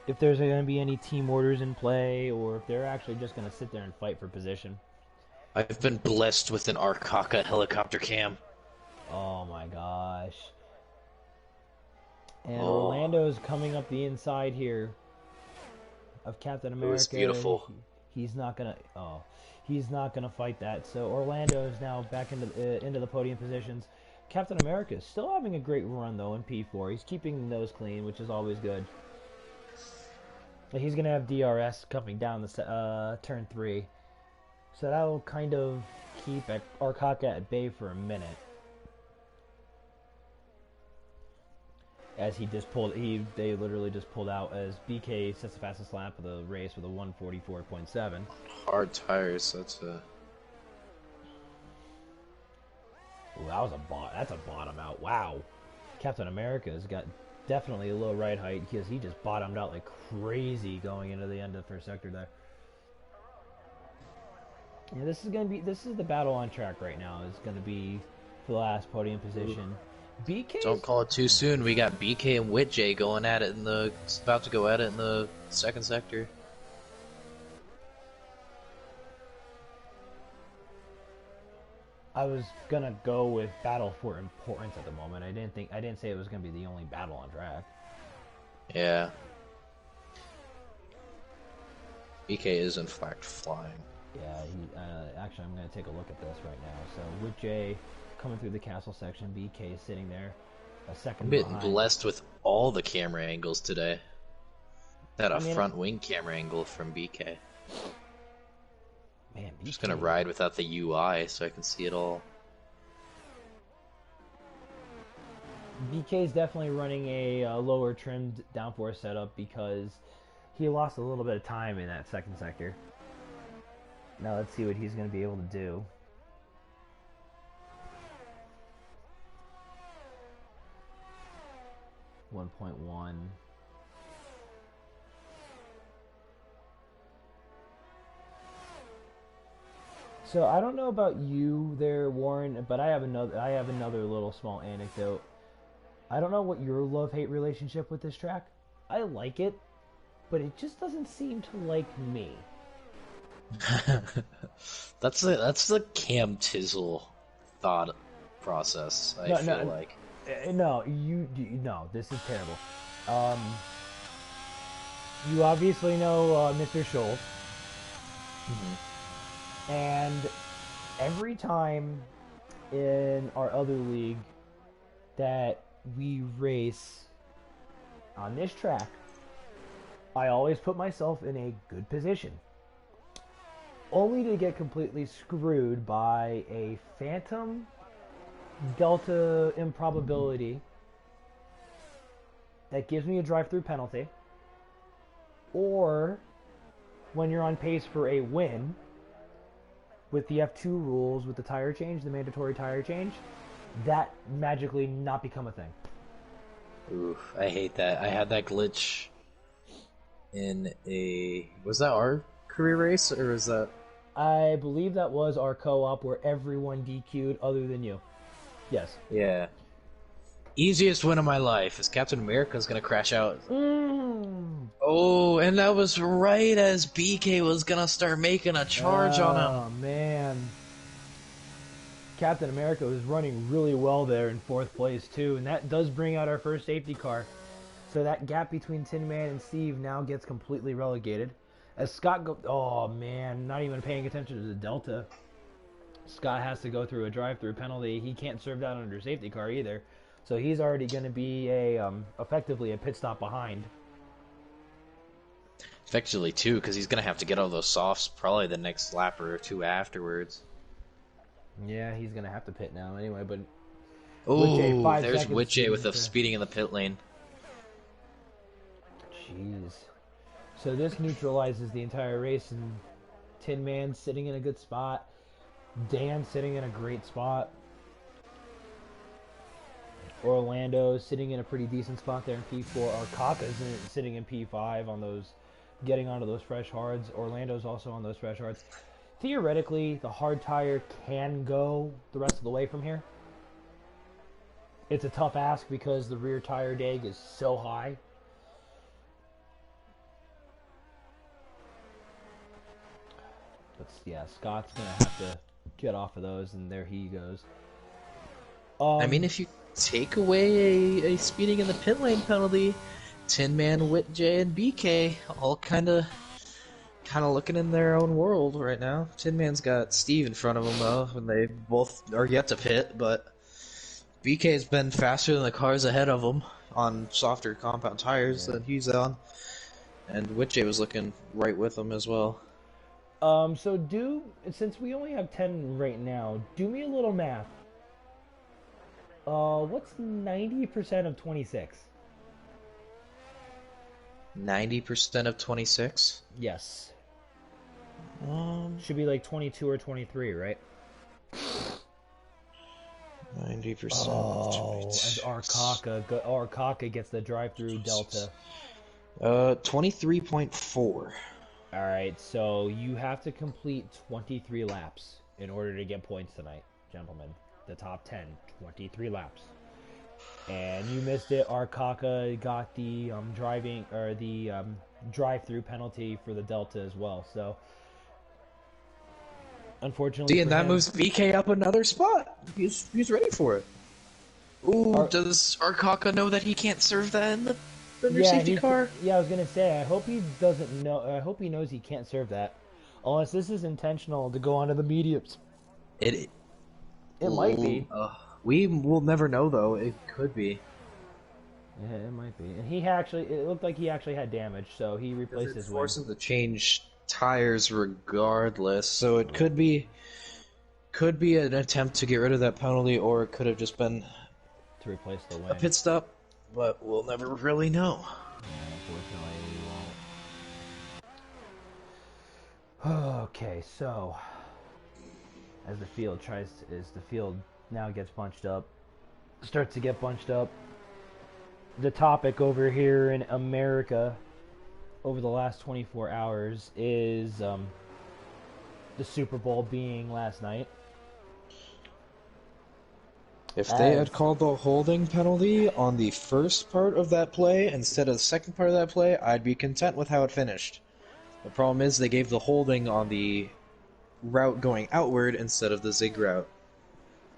Speaker 1: if there's going to be any team orders in play, or if they're actually just going to sit there and fight for position.
Speaker 2: I've been blessed with an Arkaka helicopter cam.
Speaker 1: Oh my gosh. And Orlando's coming up the inside here of Captain America.
Speaker 2: It was beautiful.
Speaker 1: He's not going to... Oh. He's not going to fight that. So Orlando is now back into the podium positions. Captain America is still having a great run, though, in P4. He's keeping the nose clean, which is always good. But he's going to have DRS coming down the turn 3. So that'll kind of keep Arkaka at bay for a minute. As he just pulled, they literally just pulled out as BK sets the fastest lap of the race with a 1:44.7.
Speaker 2: Hard tires. That's a.
Speaker 1: Ooh, that's a bottom out. Wow, Captain America's got definitely a low ride height because he just bottomed out like crazy going into the end of the first sector there. Yeah, this is the battle on track right now. It's gonna be for the last podium position. BK.
Speaker 2: Don't call it too soon. We got BK and Witj going at it about to go at it in the second sector.
Speaker 1: I was gonna go with battle for importance at the moment. I didn't say it was gonna be the only battle on track.
Speaker 2: Yeah. BK is in fact flying.
Speaker 1: Yeah, actually, I'm going to take a look at this right now. So, with Jay coming through the castle section, BK sitting there a
Speaker 3: I'm
Speaker 1: second
Speaker 3: getting
Speaker 1: behind.
Speaker 3: blessed with all the camera angles today. Had a
Speaker 1: I mean,
Speaker 3: front wing camera angle from BK.
Speaker 1: Man, BK.
Speaker 3: Just gonna ride without the UI so I can see it all.
Speaker 1: BK is definitely running a lower trimmed downforce setup because he lost a little bit of time in that second sector. Now let's see what he's going to be able to do. .1. So I don't know about you there, Warren, but I have another little small anecdote. I don't know what your love-hate relationship with this track. I like it, but it just doesn't seem to like me.
Speaker 3: That's the Cam Tizzle thought process. I feel like.
Speaker 1: No, no. This is terrible. You obviously know Mr. Schultz, and every time in our other league that we race on this track, I always put myself in a good position, only to get completely screwed by a phantom delta improbability that gives me a drive-through penalty, or when you're on pace for a win with the F2 rules, with the tire change, the mandatory tire change, that magically not become a thing.
Speaker 3: Oof, I hate that. I had that glitch in was that our career race, or was that...
Speaker 1: I believe that was our co-op where everyone DQ'd other than you. Yes.
Speaker 3: Yeah. Easiest win of my life is Captain America's gonna crash out. Oh, and that was right as BK was gonna start making a charge on him.
Speaker 1: Oh, man. Captain America was running really well there in 4th place, too, and that does bring out our first safety car. So that gap between Tin Man and Steve now gets completely relegated. As Scott oh, man, not even paying attention to the Delta. Scott has to go through a drive-through penalty. He can't serve that under safety car either. So he's already going to be effectively a pit stop behind.
Speaker 3: Effectively, too, because he's going to have to get all those softs probably the next lap or two afterwards.
Speaker 1: Yeah, he's going to have to pit now anyway, but...
Speaker 3: Oh, there's Witche with the speeding in the pit lane.
Speaker 1: Jeez. So this neutralizes the entire race, and Tin Man sitting in a good spot. Dan sitting in a great spot. Orlando sitting in a pretty decent spot there in P4. Arcaka's sitting in P5 on those, getting onto those fresh hards. Orlando's also on those fresh hards. Theoretically, the hard tire can go the rest of the way from here. It's a tough ask because the rear tire deg is so high. But yeah, Scott's going to have to get off of those, and there he goes.
Speaker 3: I mean, if you take away a speeding in the pit lane penalty, Tin Man, Witj, and BK all kind of looking in their own world right now. Tin Man's got Steve in front of him though, and they both are yet to pit. But BK's been faster than the cars ahead of him on softer compound tires than he's on, and Witj was looking right with him as well.
Speaker 1: So since we only have 10 right now, do me a little math. What's 90% of 26?
Speaker 3: 90% of 26?
Speaker 1: Yes. Should be like 22 or 23, right?
Speaker 3: 90%
Speaker 1: Oh, as Arcaka gets the drive-through delta.
Speaker 3: 23.4.
Speaker 1: Alright, so you have to complete 23 laps in order to get points tonight, gentlemen. The top 10, 23 laps. And you missed it. Arcaka got the drive-through penalty for the delta as well. So unfortunately,
Speaker 3: See, and that moves BK up another spot. He's ready for it. Ooh, does Arcaka know that he can't serve that in the safety car?
Speaker 1: Yeah, I was gonna say. I hope he doesn't know. I hope he knows he can't serve that. Unless this is intentional to go onto the mediums.
Speaker 3: It
Speaker 1: It might be.
Speaker 3: We will never know though. It could be.
Speaker 1: Yeah, it might be. And it looked like he actually had damage, so he replaced his wing.
Speaker 3: Forced him to change tires regardless, so it could be an attempt to get rid of that penalty, or it could have just been
Speaker 1: To replace the wing.
Speaker 3: a pit stop, but we'll never really know.
Speaker 1: Yeah, unfortunately, we won't. Okay, so as the field now gets bunched up, starts to get bunched up. The topic over here in America over the last 24 hours is the Super Bowl being last night.
Speaker 2: If they had called the holding penalty on the first part of that play instead of the second part of that play, I'd be content with how it finished. The problem is they gave the holding on the route going outward instead of the zig route.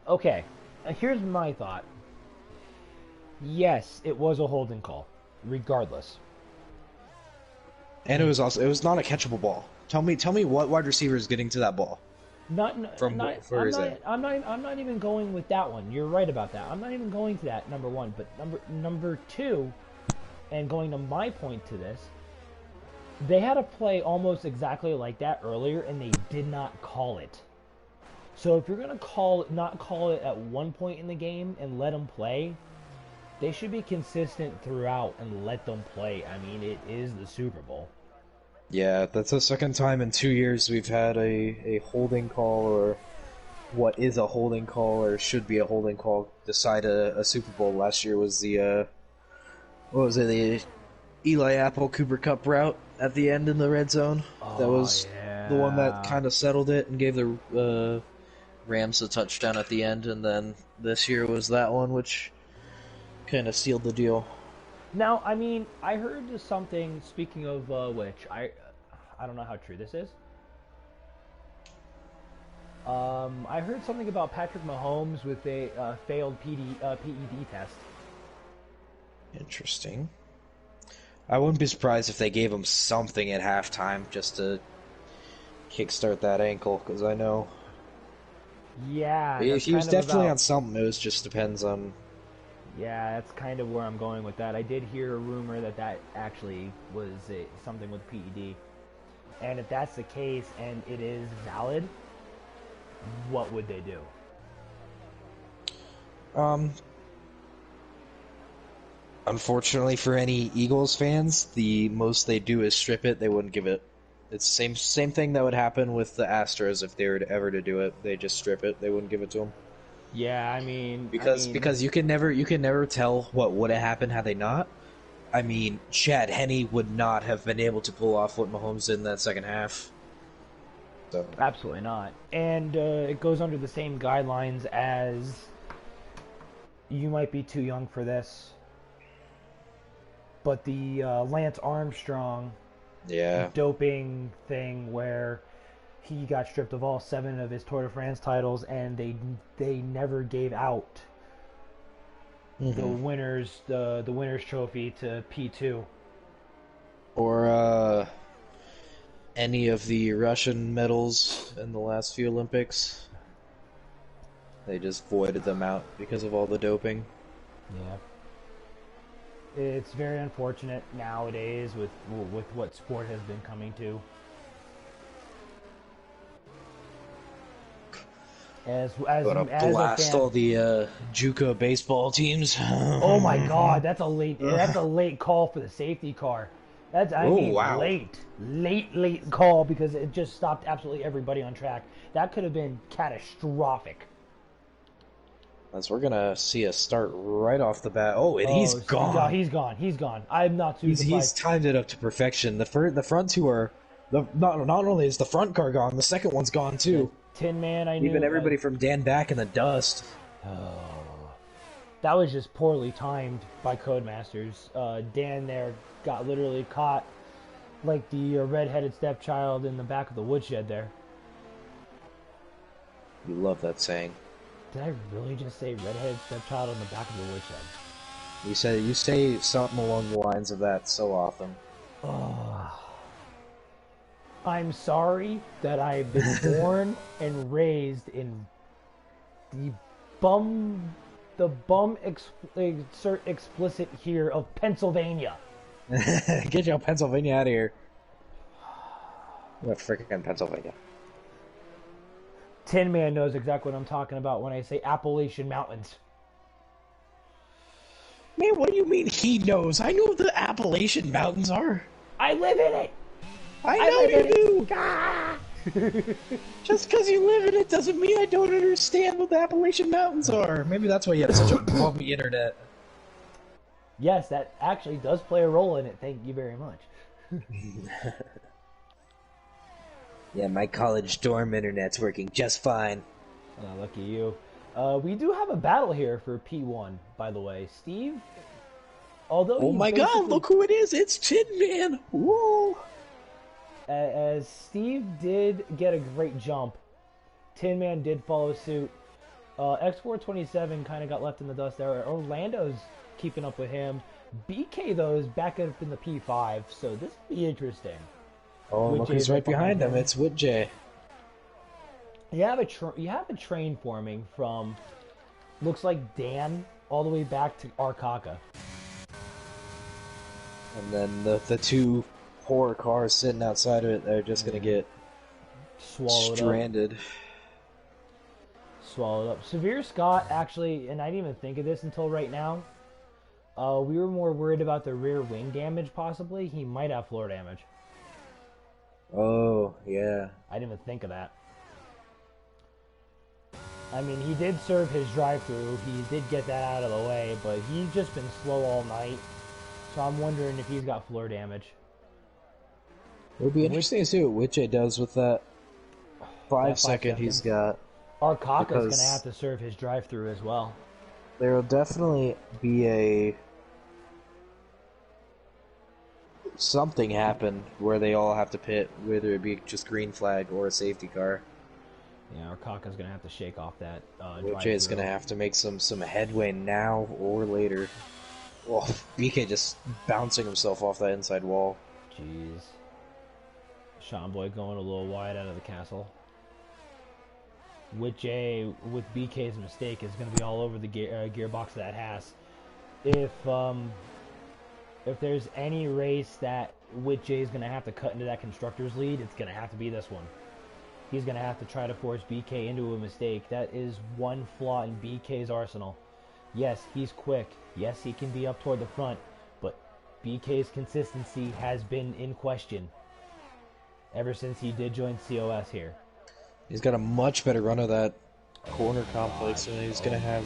Speaker 1: Okay, here's my thought. Yes, it was a holding call, regardless.
Speaker 2: And it was not a catchable ball. Tell me what wide receiver is getting to that ball?
Speaker 1: I'm not even going with that one. You're right about that. I'm not even going to that, number one. But number two, and going to my point to this, they had a play almost exactly like that earlier, and they did not call it. So if you're gonna not call it at one point in the game and let them play, they should be consistent throughout and let them play. I mean, it is the Super Bowl.
Speaker 2: Yeah, that's the second time in 2 years we've had a holding call, or what is a holding call or should be a holding call, decide a Super Bowl. Last year was the the Eli Apple Cooper Cup route at the end in the red zone. That was the one that kind of settled it and gave the Rams a touchdown at the end, and then this year was that one which kind of sealed the deal.
Speaker 1: Now, I mean, I heard something, speaking of which, I don't know how true this is. I heard something about Patrick Mahomes with a failed PED test.
Speaker 2: Interesting. I wouldn't be surprised if they gave him something at halftime just to kickstart that ankle, because I know...
Speaker 1: Yeah.
Speaker 2: He was definitely on something. It just depends on...
Speaker 1: Yeah, that's kind of where I'm going with that. I did hear a rumor that actually was something with PED. And if that's the case and it is valid, what would they do?
Speaker 2: Unfortunately for any Eagles fans, the most they do is strip it. They wouldn't give it. It's the same thing that would happen with the Astros if they were ever to do it. They just strip it. They wouldn't give it to them.
Speaker 1: Yeah, I mean...
Speaker 2: Because you can never tell what would have happened had they not. I mean, Chad Henne would not have been able to pull off what Mahomes did in that second half. So.
Speaker 1: Absolutely not. And it goes under the same guidelines as you might be too young for this, but the Lance Armstrong doping thing where he got stripped of all 7 of his Tour de France titles, and they never gave out the winners trophy to P2
Speaker 2: or any of the Russian medals in the last few Olympics. They just voided them out because of all the doping.
Speaker 1: Yeah, it's very unfortunate nowadays with what sport has been coming to.
Speaker 2: Blast all the JUCO baseball teams.
Speaker 1: Oh my God, that's a late call for the safety car. Late call, because it just stopped absolutely everybody on track. That could have been catastrophic.
Speaker 2: As we're gonna see a start right off the bat. He's gone.
Speaker 1: No, he's gone. I'm not too surprised.
Speaker 2: He's timed it up to perfection. The front two are not only is the front car gone, the second one's gone too.
Speaker 1: Tin Man, I knew.
Speaker 2: Even everybody from Dan back in the dust.
Speaker 1: That was just poorly timed by Codemasters. Dan there got literally caught like the red-headed stepchild in the back of the woodshed there.
Speaker 2: You love that saying.
Speaker 1: Did I really just say red-headed stepchild in the back of the woodshed?
Speaker 2: You say something along the lines of that so often.
Speaker 1: Oh. I'm sorry that I've been born and raised in the bum, insert explicit here of Pennsylvania.
Speaker 2: Get your Pennsylvania out of here. What freaking Pennsylvania?
Speaker 1: Tin Man knows exactly what I'm talking about when I say Appalachian Mountains.
Speaker 3: Man, what do you mean he knows? I know what the Appalachian Mountains are.
Speaker 1: I live in it!
Speaker 3: I know you do!
Speaker 1: Ah!
Speaker 3: Just because you live in it doesn't mean I don't understand what the Appalachian Mountains are. Maybe that's why you have such a bumpy internet.
Speaker 1: Yes, that actually does play a role in it. Thank you very much.
Speaker 2: Yeah, my college dorm internet's working just fine.
Speaker 1: Lucky you. We do have a battle here for P1, by the way. Steve, although
Speaker 3: oh my god, look who it is! It's Tin Man! Whoa!
Speaker 1: As Steve did get a great jump, Tin Man did follow suit. X427 kind of got left in the dust there. Orlando's keeping up with him. BK, though, is back up in the P5, so this will be interesting.
Speaker 2: Oh, look who's right behind him. It's Woodjay.
Speaker 1: You have a train forming from, looks like Dan, all the way back to Arkaka.
Speaker 2: And then the two poor cars sitting outside of it, they're just going to get stranded.
Speaker 1: Swallowed up. Severe Scott, actually, and I didn't even think of this until right now, we were more worried about the rear wing damage, possibly. He might have floor damage.
Speaker 2: Oh, yeah.
Speaker 1: I didn't even think of that. I mean, he did serve his drive-through. He did get that out of the way, but he's just been slow all night. So I'm wondering if he's got floor damage.
Speaker 2: It would be interesting to see what Woodjay does with that 5 second he's got.
Speaker 1: Arkaka's going to have to serve his drive-through as well.
Speaker 2: There will definitely be something happen where they all have to pit, whether it be just green flag or a safety car.
Speaker 1: Yeah, Arkaka's going to have to shake off that
Speaker 2: Woodjay is going to have to make some headway now or later. Well, BK just bouncing himself off that inside wall.
Speaker 1: Jeez. Sean Boy going a little wide out of the castle. Woodjay, with BK's mistake, is going to be all over the gearbox of that Haas. If there's any race that Woodjay is going to have to cut into that constructor's lead, it's going to have to be this one. He's going to have to try to force BK into a mistake. That is one flaw in BK's arsenal. Yes, he's quick. Yes, he can be up toward the front. But BK's consistency has been in question ever since he did join COS here.
Speaker 2: He's got a much better run of that corner complex, and he's going to have...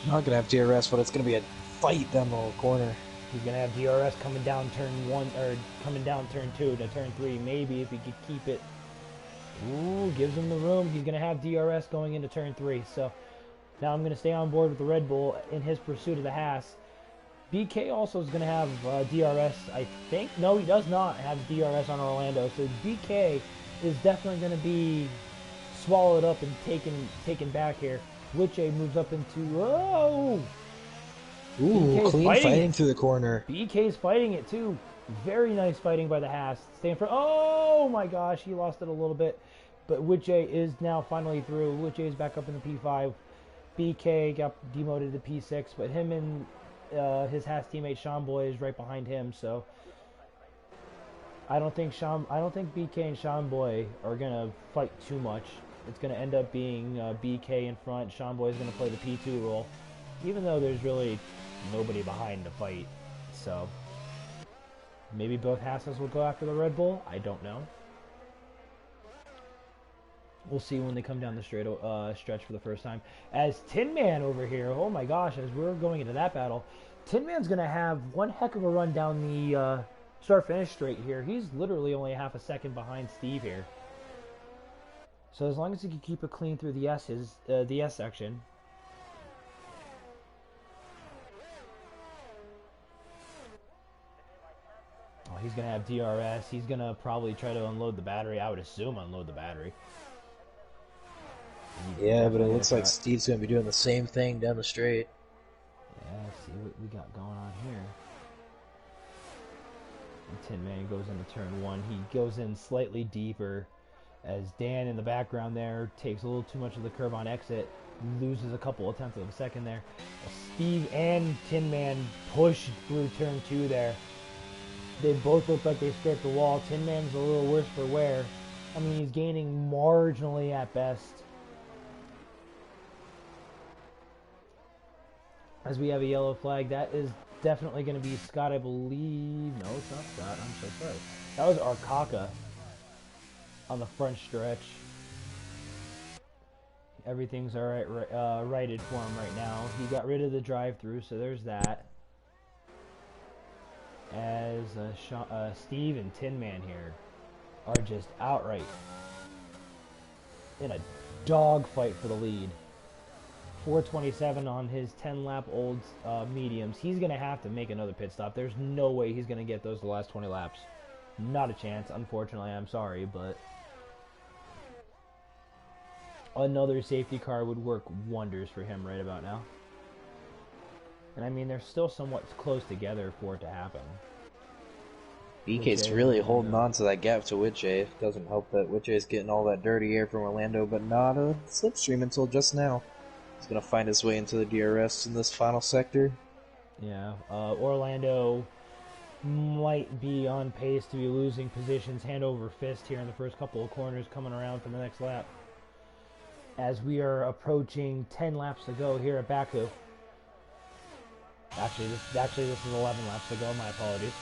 Speaker 2: Not going to have DRS, but it's going to be a fight down the corner.
Speaker 1: He's going to have DRS coming down turn 1, or coming down turn 2 to turn 3, maybe, if he could keep it. Ooh, gives him the room. He's going to have DRS going into turn 3, so now I'm going to stay on board with the Red Bull in his pursuit of the Haas. BK also is going to have DRS, I think. No, he does not have DRS on Orlando, so BK is definitely going to be swallowed up and taken back here. Woodjay moves up into... Oh!
Speaker 2: Ooh, clean fighting through the corner.
Speaker 1: BK's fighting it, too. Very nice fighting by the Haas. Stay in front. Oh, my gosh. He lost it a little bit. But Woodjay is now finally through. Woodjay is back up in the P5. BK got demoted to P6, but him and his Haas teammate Sean Boy is right behind him, so... I don't think BK and Sean Boy are gonna fight too much. It's gonna end up being BK in front. Sean Boy is gonna play the P2 role, even though there's really nobody behind to fight. So maybe both Hasses will go after the Red Bull. I don't know. We'll see when they come down the stretch for the first time. As Tin Man over here, oh my gosh! As we're going into that battle, Tin Man's gonna have one heck of a run down the start-finish straight here. He's literally only half a second behind Steve here. So as long as he can keep it clean through the S section. Oh, he's going to have DRS. He's going to probably try to unload the battery. I would assume unload the battery.
Speaker 2: Yeah, but it looks like Steve's going to be doing the same thing down the straight.
Speaker 1: Yeah, let's see what we got going on here. And Tin Man goes into turn 1. He goes in slightly deeper as Dan in the background there takes a little too much of the curve on exit, loses a couple of tenths of a second there. Steve and Tin Man push through turn 2 there. They both look like they scraped the wall. Tin Man's a little worse for wear. I mean, he's gaining marginally at best. As we have a yellow flag, that is definitely going to be Scott, I believe. No, it's not Scott. I'm so sorry. That was Arkaka on the front stretch. Everything's all right, righted for him right now. He got rid of the drive-through, so there's that. As Steve and Tin Man here are just outright in a dogfight for the lead. 427 on his 10-lap old mediums. He's going to have to make another pit stop. There's no way he's going to get those the last 20 laps. Not a chance. Unfortunately, I'm sorry, but another safety car would work wonders for him right about now. And I mean, they're still somewhat close together for it to happen.
Speaker 2: BK's really holding on to that gap to Witche. Doesn't help that Witche's getting all that dirty air from Orlando, but not a slipstream until just now. He's going to find his way into the DRS in this final sector.
Speaker 1: Yeah, Orlando might be on pace to be losing positions hand over fist here in the first couple of corners coming around for the next lap. As we are approaching 10 laps to go here at Baku. Actually, this is 11 laps to go. My apologies.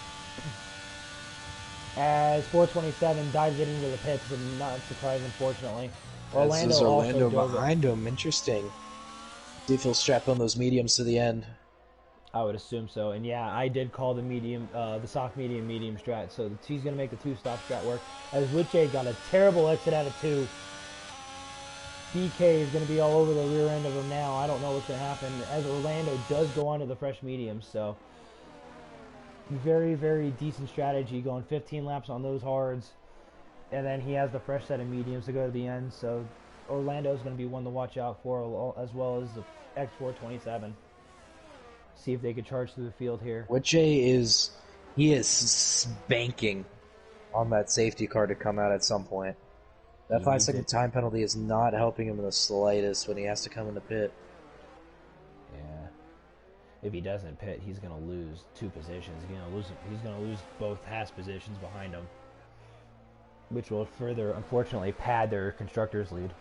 Speaker 1: As 427 dives it into the pits, and not surprised, unfortunately.
Speaker 2: This is Orlando behind him. Interesting. Do you feel strapped on those mediums to the end?
Speaker 1: I would assume so. And yeah, I did call the medium, the soft medium strat. So he's going to make the 2-stop strat work. As Witche got a terrible exit out of 2. BK is going to be all over the rear end of him now. I don't know what's going to happen. As Orlando does go on to the fresh mediums, so very, very decent strategy going 15 laps on those hards. And then he has the fresh set of mediums to go to the end. So Orlando's going to be one to watch out for, as well as the X427. See if they could charge through the field here.
Speaker 2: Witche is spanking on that safety car to come out at some point. That 5-second time penalty is not helping him in the slightest when he has to come in the pit.
Speaker 1: Yeah. If he doesn't pit, he's going to lose 2 positions. He's going to lose both Haas positions behind him, which will further, unfortunately, pad their constructors' lead.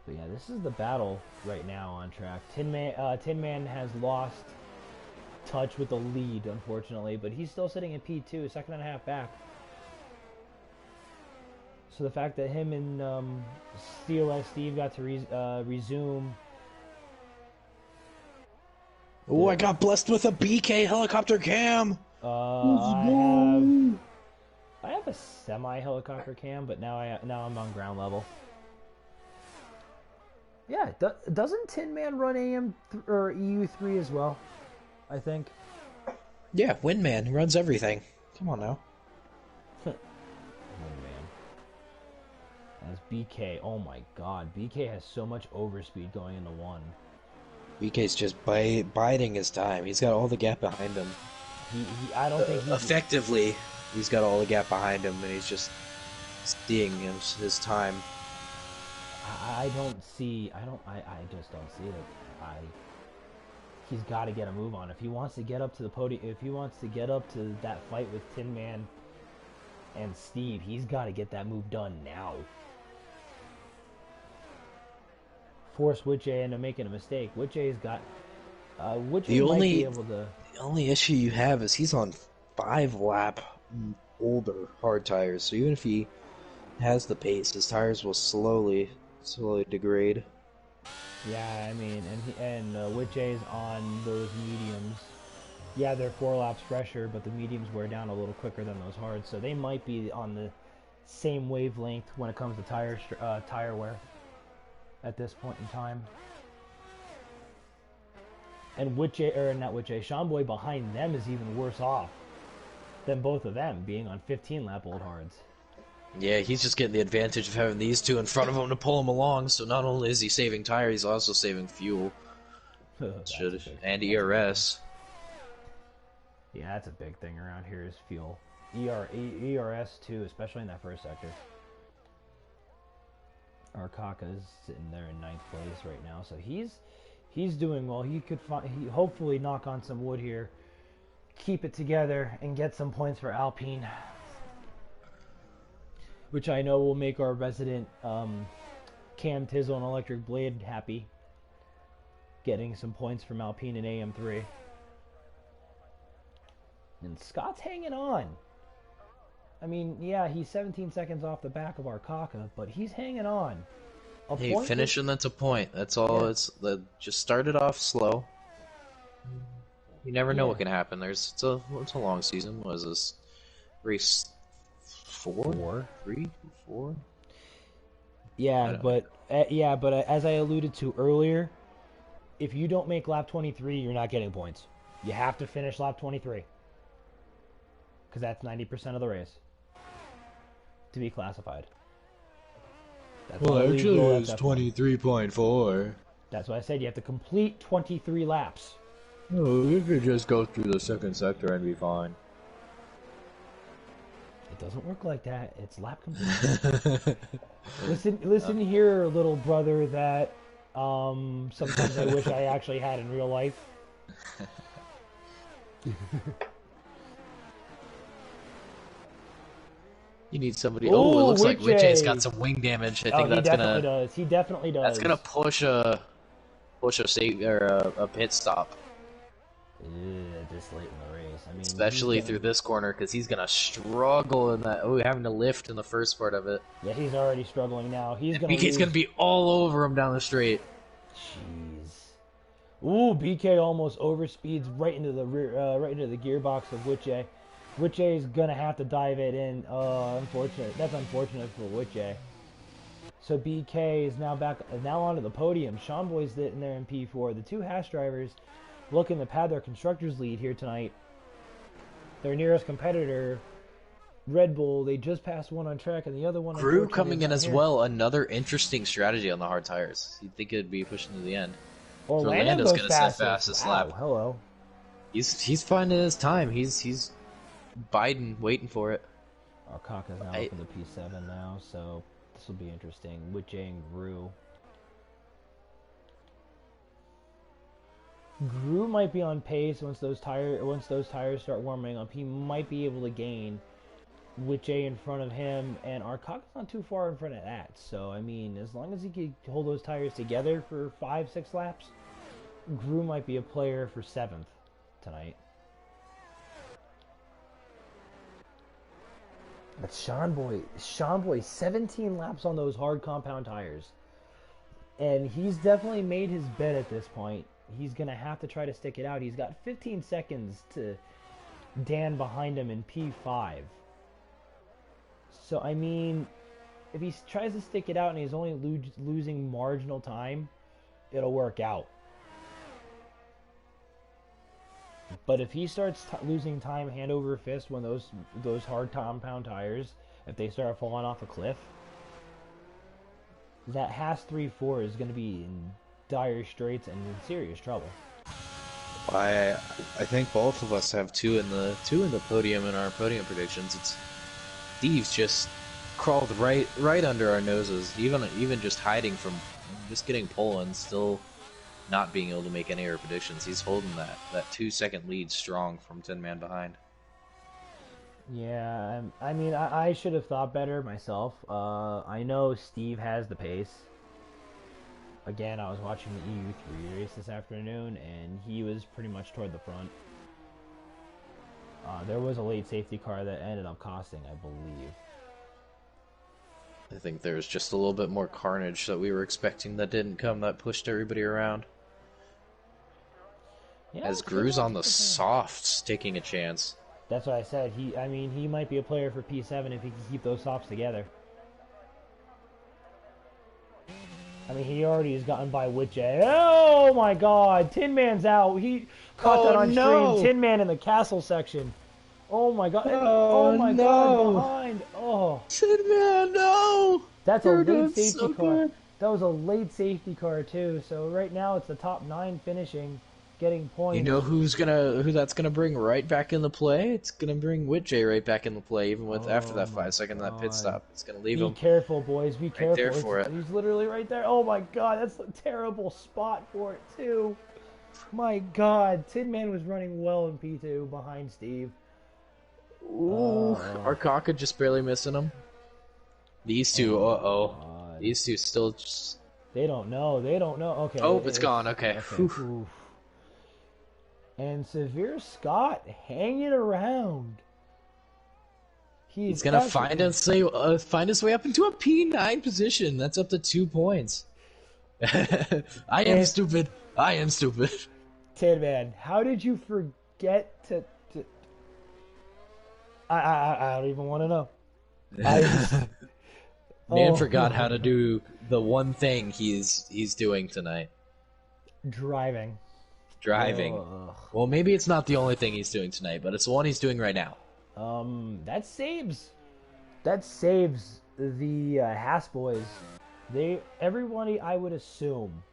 Speaker 1: But yeah, this is the battle right now on track. Tin Man has lost touch with the lead, unfortunately, but he's still sitting in P2, second and a half back. So the fact that him and Steve got to resume.
Speaker 2: Oh, I got blessed with a BK helicopter cam.
Speaker 1: I have a semi helicopter cam, but now I'm on ground level. Yeah, doesn't Tin Man run AM or EU3 as well? I think.
Speaker 2: Yeah, Windman runs everything. Come on now.
Speaker 1: Windman. As BK, oh my god, BK has so much overspeed going into 1.
Speaker 2: BK's just biding his time. He's got all the gap behind him.
Speaker 1: I don't think
Speaker 2: effectively, he's got all the gap behind him, and he's just seeing his time.
Speaker 1: I just don't see it. He's got to get a move on if he wants to get up to the podium. If he wants to get up to that fight with Tin Man and Steve, he's got to get that move done now. Force Witche into making a mistake. Witche's got. Witche might be able to.
Speaker 2: The only issue you have is he's on 5-lap older hard tires, so even if he has the pace, his tires will slowly degrade.
Speaker 1: Yeah, I mean, and Witche's on those mediums. Yeah, they're 4 laps fresher, but the mediums wear down a little quicker than those hards, so they might be on the same wavelength when it comes to tire wear at this point in time. And Sean Boy behind them is even worse off than both of them, being on 15-lap old hards.
Speaker 2: Yeah, he's just getting the advantage of having these two in front of him to pull him along, so not only is he saving tire, he's also saving fuel.
Speaker 3: Should and ERS.
Speaker 1: Yeah, that's a big thing around here is fuel. ERS too, especially in that first sector. Arkaka's sitting there in 9th place right now, so he's doing well. He could hopefully knock on some wood here, keep it together, and get some points for Alpine, which I know will make our resident Cam Tizzle and Electric Blade happy, getting some points from Alpine and AM3. And Scott's hanging on. I mean, yeah, he's 17 seconds off the back of Arkaka, but he's hanging on.
Speaker 3: Hey, finishing, that's a point. That's all. Yeah. It's just started off slow. You never know what can happen. It's a long season. What is this? Race 4? 3? 4?
Speaker 1: Yeah, but as I alluded to earlier, if you don't make lap 23, you're not getting points. You have to finish lap 23. Because that's 90% of the race to be classified. That's
Speaker 2: well, actually, it's 23.4.
Speaker 1: That's what I said. You have to complete 23 laps.
Speaker 2: No, you could just go through the second sector and be fine.
Speaker 1: It doesn't work like that. It's lap complete. listen here, little brother that sometimes I wish I actually had in real life.
Speaker 3: You need somebody. Oh, it looks like Witchay's got some wing damage. I think that's gonna.
Speaker 1: Does. He definitely does.
Speaker 3: That's gonna push a save or a pit stop.
Speaker 1: This late in the race. I mean,
Speaker 3: especially through this corner because he's gonna struggle in that. Oh, having to lift in the first part of it.
Speaker 1: Yeah, he's already struggling now. He's gonna.
Speaker 3: BK's gonna be all over him down the straight.
Speaker 1: Jeez. Ooh, BK almost overspeeds right into the rear, right into the gearbox of Witchay. Witchay is gonna have to dive it in. Unfortunate. That's unfortunate for Witchay. So BK is now onto the podium. Sean Boy's sitting there in P4. The two Haas drivers looking to pad their constructors lead here tonight. Their nearest competitor, Red Bull, they just passed one on track and the other one.
Speaker 3: Gru coming in as well. Another interesting strategy on the hard tires. You'd think it'd be pushing to the end.
Speaker 1: Orlando's
Speaker 3: gonna set fastest lap.
Speaker 1: Hello.
Speaker 3: He's finding his time. He's Biden waiting for it.
Speaker 1: Arkaka's now up in the P7 now, so this will be interesting. With Jay and Gru. Gru might be on pace once those tires start warming up. He might be able to gain with Jay in front of him, and Arkaka's not too far in front of that. So I mean, as long as he can hold those tires together for 5-6 laps, Gru might be a player for 7th tonight. But Sean Boy, 17 laps on those hard compound tires. And he's definitely made his bet at this point. He's going to have to try to stick it out. He's got 15 seconds to Dan behind him in P5. So, I mean, if he tries to stick it out and he's only losing marginal time, it'll work out. But if he starts losing time hand over fist when those hard compound tires, if they start falling off a cliff, that Haas 3-4 is going to be in dire straits and in serious trouble.
Speaker 3: I think both of us have two in the podium in our podium predictions. It's Steve's just crawled right under our noses, even just hiding from just getting pole and still not being able to make any error predictions. He's holding that 2-second lead strong from 10 man behind.
Speaker 1: Yeah, I mean, I should have thought better myself. I know Steve has the pace. Again, I was watching the EU3 race this afternoon, and he was pretty much toward the front. There was a late safety car that ended up costing, I believe.
Speaker 3: I think there was just a little bit more carnage that we were expecting that didn't come, that pushed everybody around. Yeah, as Gru's on the softs, taking a chance.
Speaker 1: That's what I said. He might be a player for P7 if he can keep those softs together. I mean, he already has gotten by Witchay. Oh my God, Tin Man's out. He caught that on stream. Tin Man in the castle section. Oh my God. Oh my God, behind. Oh.
Speaker 3: Tin Man, no.
Speaker 1: That's a late safety car. That was a late safety car too. So right now it's the top 9 finishing, getting points.
Speaker 3: You know who that's gonna bring right back into play? It's gonna bring Whitjay right back into play, even with after that 5-second that pit stop. It's gonna leave him.
Speaker 1: Be careful, boys. Be careful.
Speaker 3: Right there for it.
Speaker 1: He's literally right there. Oh my God, that's a terrible spot for it too. My God, Tin Man was running well in P2 behind Steve.
Speaker 3: Ooh, Arkaka just barely missing him. These two, these two still just...
Speaker 1: They don't know. They don't know. Okay.
Speaker 3: Oh, it's gone. Okay.
Speaker 1: Oof. And Severe Scott hanging around.
Speaker 3: He's gonna find his way up into a P9 position. That's up to 2 points. I am stupid. I am stupid.
Speaker 1: Tin Man, how did you forget to... I don't even want to know.
Speaker 3: Man forgot how to do the one thing he's doing tonight.
Speaker 1: Driving.
Speaker 3: Well, maybe it's not the only thing he's doing tonight, but it's the one he's doing right now.
Speaker 1: That saves the Haas boys. Everybody, I would assume.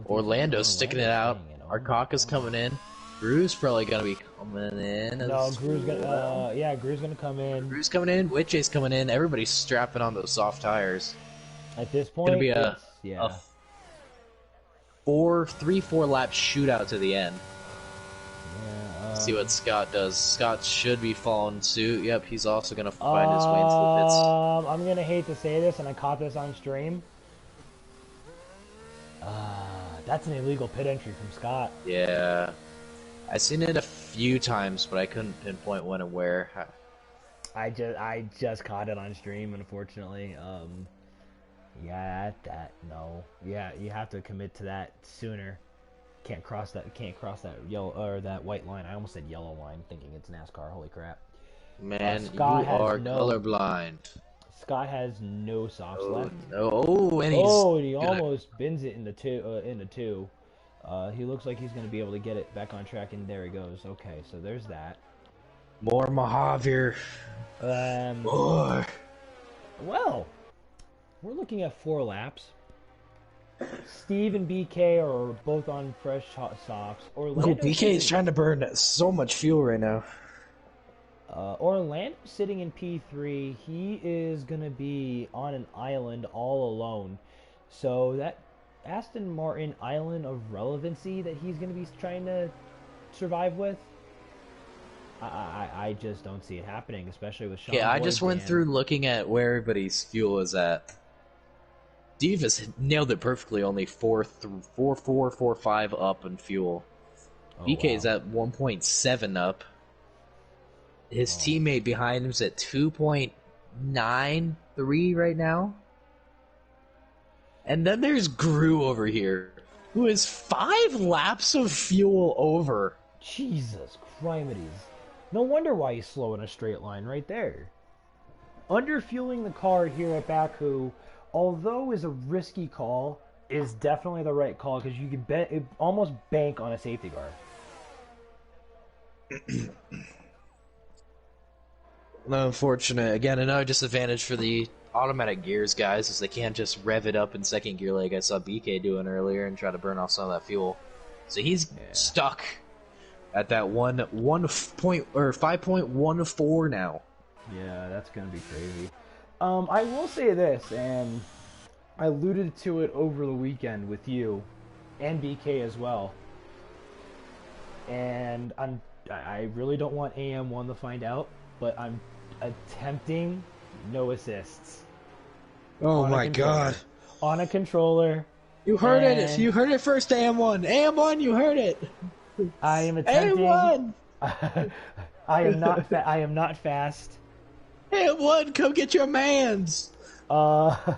Speaker 3: Orlando's sticking it out. Arkaka's coming in. Gru's probably gonna be coming in.
Speaker 1: No, Gru's gonna come in.
Speaker 3: Gru's coming in. Whitjay's coming in. Everybody's strapping on those soft tires.
Speaker 1: At this point,
Speaker 3: It's gonna be a 3-4 lap shootout to the end.
Speaker 1: Yeah,
Speaker 3: See what Scott does. Scott should be following suit. Yep, he's also gonna find his way into the pits.
Speaker 1: I'm gonna hate to say this, and I caught this on stream. That's an illegal pit entry from Scott.
Speaker 3: Yeah. I've seen it a few times, but I couldn't pinpoint when and where.
Speaker 1: I just caught it on stream, unfortunately. Yeah, no. Yeah, you have to commit to that sooner. Can't cross that yellow or that white line. I almost said yellow line, thinking it's NASCAR. Holy crap.
Speaker 3: Man, you are colorblind.
Speaker 1: Scott has no softs left.
Speaker 3: No. And
Speaker 1: he almost bins it in the two. He looks like he's going to be able to get it back on track, and there he goes. Okay, so there's that.
Speaker 3: More Mojave. More.
Speaker 1: Well, we're looking at 4 laps. Steve and BK are both on fresh softs.
Speaker 2: BK is trying to burn so much fuel right now.
Speaker 1: Orlando sitting in P3. He is going to be on an island all alone. So that Aston Martin island of relevancy that he's going to be trying to survive with, I just don't see it happening, especially with Sean.
Speaker 3: Yeah, I just went through looking at where everybody's fuel is at. Steve has nailed it perfectly, only 4.5 up in fuel. BK is at 1.7 up. His teammate behind him is at 2.93 right now. And then there's Gru over here, who is 5 laps of fuel over.
Speaker 1: Jesus Christ. No wonder why he's slow in a straight line right there. Underfueling the car here at Baku, although is a risky call, is definitely the right call because you can almost bank on a safety car.
Speaker 3: Unfortunate. Again, another disadvantage for the automatic gears guys is they can't just rev it up in second gear like I saw BK doing earlier and try to burn off some of that fuel. So he's stuck at that 5.14 now.
Speaker 1: Yeah, that's gonna be crazy. I will say this, and I alluded to it over the weekend with you and BK as well. And I really don't want AM1 to find out, but I'm attempting no assists.
Speaker 2: Oh my God!
Speaker 1: On a controller.
Speaker 2: You heard it. You heard it first, AM1. AM1, you heard it.
Speaker 1: I am attempting.
Speaker 2: AM1.
Speaker 1: I am not. I am not fast.
Speaker 2: AM1, come get your mans.
Speaker 1: I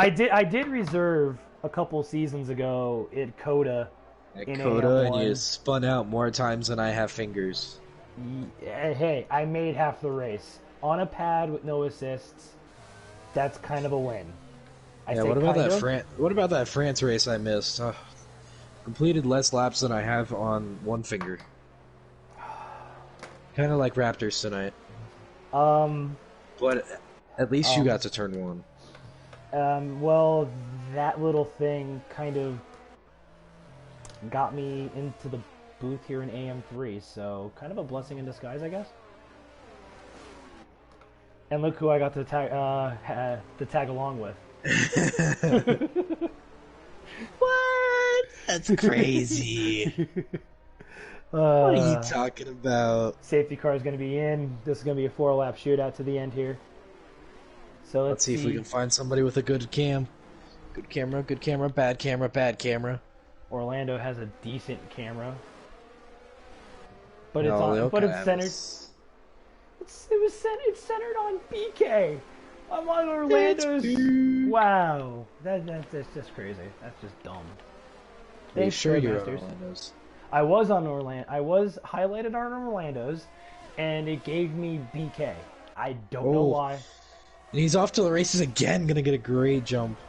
Speaker 1: did reserve a couple seasons ago at Coda.
Speaker 3: At Coda, and you spun out more times than I have fingers.
Speaker 1: Hey, I made half the race on a pad with no assists. That's kind of a win.
Speaker 3: What about that France race I missed? Completed less laps than I have on one finger. Kind of like Raptors tonight. But at least you got to turn 1.
Speaker 1: Well, that little thing kind of got me into the booth here in AM3, so kind of a blessing in disguise, I guess. And look who I got to tag along with.
Speaker 3: What? That's crazy. What are you talking about?
Speaker 1: Safety car is going to be in. This is going to be a 4-lap shootout to the end here. So let's
Speaker 3: see if we can find somebody with a good cam. Good camera, bad camera, bad camera.
Speaker 1: Orlando has a decent camera. But it's centered. It's centered on BK. I'm on Orlando's. Wow, that's just crazy. That's just dumb.
Speaker 2: Are you sure you're on Orlando's?
Speaker 1: I was on Orlando. I was highlighted on Orlando's, and it gave me BK. I don't know why.
Speaker 3: And he's off to the races again. Gonna get a great jump,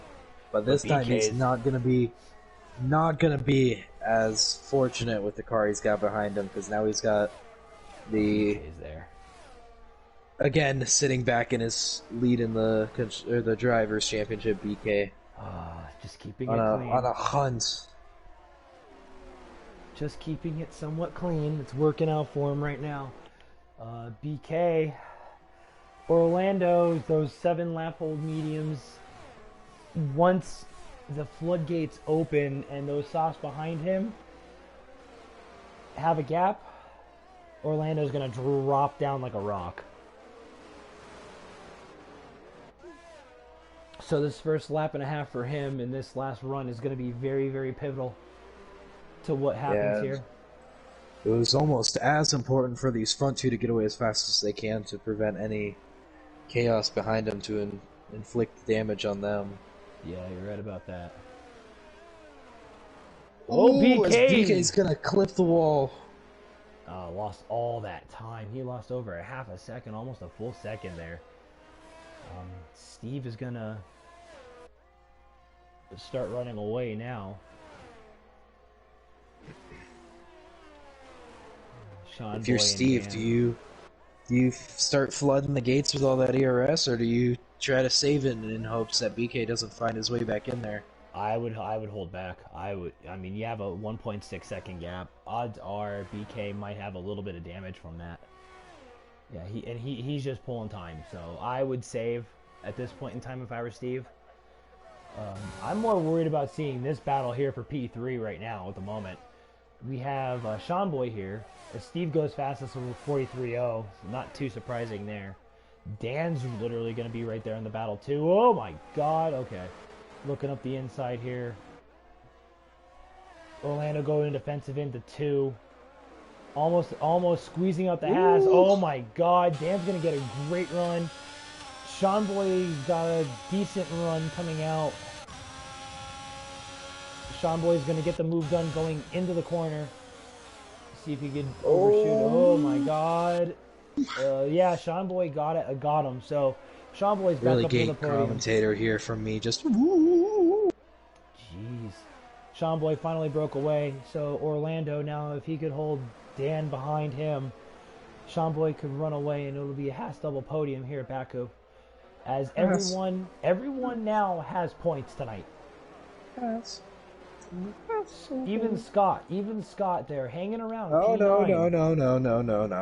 Speaker 2: but this time he's not gonna be as fortunate with the car he's got behind him, because now he's got the again sitting back in his lead in the drivers' championship. BK
Speaker 1: just keeping it clean
Speaker 2: on a hunt.
Speaker 1: Just keeping it somewhat clean. It's working out for him right now. BK, Orlando, those 7-lap old mediums. Once the floodgates open and those softs behind him have a gap, Orlando's going to drop down like a rock. So this first lap and a half for him in this last run is going to be very, very pivotal to what happens here.
Speaker 2: It was almost as important for these front two to get away as fast as they can to prevent any chaos behind them to inflict damage on them.
Speaker 1: Yeah, you're right about that.
Speaker 2: BK's gonna clip the wall.
Speaker 1: Lost all that time. He lost over a half a second, almost a full second there. Steve is gonna start running away now.
Speaker 2: If you're Steve, do you start flooding the gates with all that ERS, or do you try to save it in hopes that BK doesn't find his way back in there?
Speaker 1: I would hold back. I mean, you have a 1.6 second gap. Odds are BK might have a little bit of damage from that. Yeah, he's just pulling time. So I would save at this point in time if I were Steve. I'm more worried about seeing this battle here for P3 right now at the moment. We have Sean Boy here. Steve goes fastest with 43.0, so not too surprising there. Dan's literally going to be right there in the battle too. Oh my god, okay. Looking up the inside here. Orlando going defensive into 2. Almost squeezing out the Haas. Oh my god, Dan's going to get a great run. Sean Boy's got a decent run coming out. Sean Boy's going to get the move done going into the corner. See if he can overshoot. Oh my god. Yeah, Sean Boy got him. So Sean Boy's back
Speaker 2: really
Speaker 1: up to the podium.
Speaker 2: Commentator here from me, just woo.
Speaker 1: Jeez. Sean Boy finally broke away. So Orlando now, if he could hold Dan behind him, Sean Boy could run away, and it'll be a Haas double podium here at Baku. As everyone now has points tonight.
Speaker 2: Yes.
Speaker 1: Even Scott, they're hanging around.
Speaker 2: Oh no!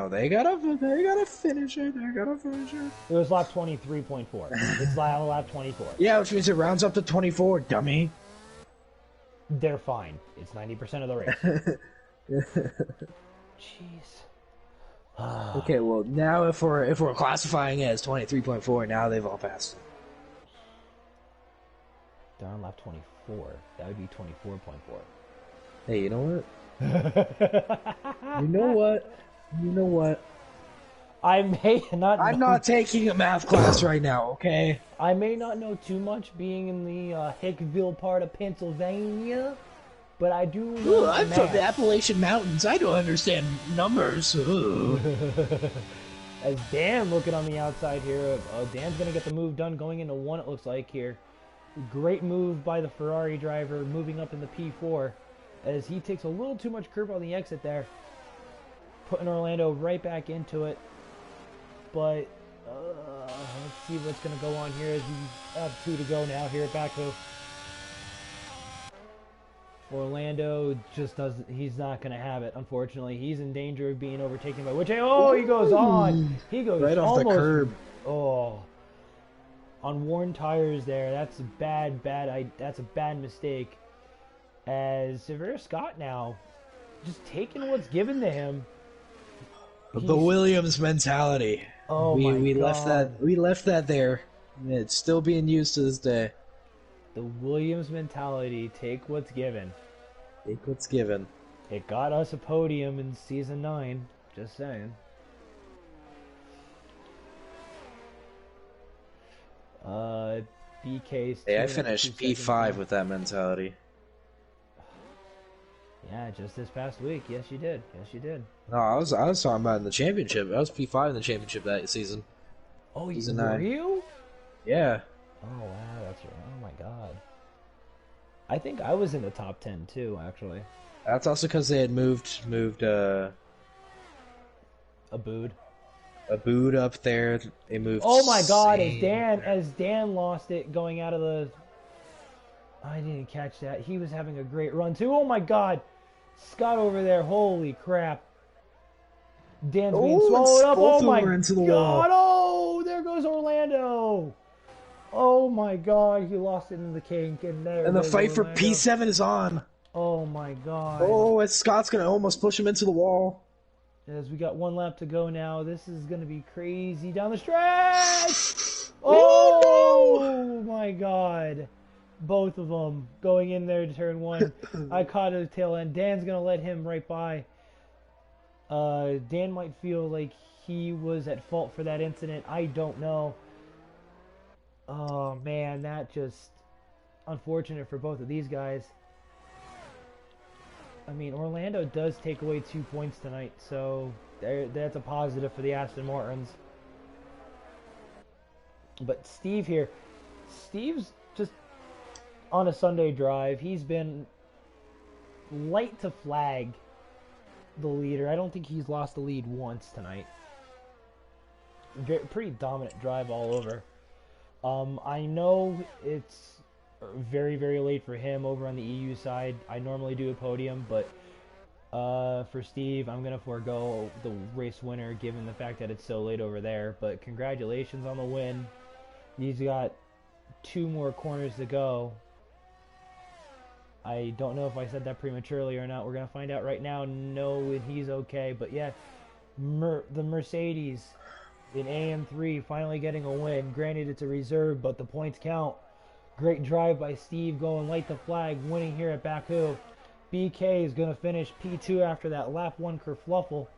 Speaker 2: They gotta finish it.
Speaker 1: It was lap 23.4. It's lap 24.
Speaker 2: Yeah, which means it rounds up to 24, dummy.
Speaker 1: They're fine. It's 90% of the race. Jeez.
Speaker 2: Okay, well now if we're classifying it as 23.4, now they've all passed.
Speaker 1: They're on lap 24. That would be 24.4.
Speaker 2: Hey, you know what? You know what?
Speaker 1: I'm
Speaker 2: not taking a math class right now, okay?
Speaker 1: I may not know too much being in the Hickville part of Pennsylvania, but I do know
Speaker 3: I'm from the Appalachian Mountains. I don't understand numbers.
Speaker 1: As Dan looking on the outside here, Dan's going to get the move done going into 1, it looks like here. Great move by the Ferrari driver moving up in the P4 as he takes a little too much curve on the exit there. Putting Orlando right back into it. But, let's see what's going to go on here as we have 2 to go now here at Baku. Orlando just doesn't. He's not going to have it. Unfortunately, he's in danger of being overtaken by Wiche. Oh, he goes on. He goes
Speaker 2: right off the curb.
Speaker 1: Oh, on worn tires there. That's a bad. That's a bad mistake. As Severe Scott now, just taking what's given to him.
Speaker 2: The Williams mentality.
Speaker 1: Oh my God.
Speaker 2: We left that there. And it's still being used to this day.
Speaker 1: The Williams mentality, take what's given.
Speaker 2: Take what's given.
Speaker 1: It got us a podium in season 9. Just saying. BK's.
Speaker 2: Hey, I finished P5 with that mentality.
Speaker 1: Yeah, just this past week. Yes, you did. Yes, you did.
Speaker 2: No, I was talking about in the championship. I was P5 in the championship that season.
Speaker 1: Oh,
Speaker 2: were
Speaker 1: you?
Speaker 2: Yeah.
Speaker 1: Oh wow, that's right. Oh my God. I think I was in the top 10 too, actually.
Speaker 2: That's also because they had moved Abood up there. They moved.
Speaker 1: Oh my God! As Dan lost it going out of the. I didn't catch that. He was having a great run too. Oh my God! Scott over there. Holy crap! Dan's being swallowed up. Oh my God! Oh, there goes Orlando. Oh my God! He lost it in the kink, and there.
Speaker 2: And the fight for P7 is on.
Speaker 1: Oh my God!
Speaker 2: Oh, and Scott's gonna almost push him into the wall.
Speaker 1: As we got 1 lap to go now, this is gonna be crazy down the stretch. Oh my God! Both of them going in there to turn 1. I caught a tail end. Dan's gonna let him right by. Dan might feel like he was at fault for that incident. I don't know. Oh man, that just unfortunate for both of these guys. I mean, Orlando does take away 2 points tonight, so that's a positive for the Aston Martins. But Steve here, Steve's just on a Sunday drive. He's been light to flag the leader. I don't think he's lost the lead once tonight. Pretty dominant drive all over. I know it's very, very late for him over on the EU side. I normally do a podium, but for Steve, I'm going to forego the race winner given the fact that it's so late over there. But congratulations on the win. He's got 2 more corners to go. I don't know if I said that prematurely or not. We're going to find out right now. No, he's okay. But yeah, the Mercedes in AM3 finally getting a win. Granted, it's a reserve, but the points count. Great drive by Steve going light the flag, winning here at Baku. BK is going to finish P2 after that lap 1 kerfluffle.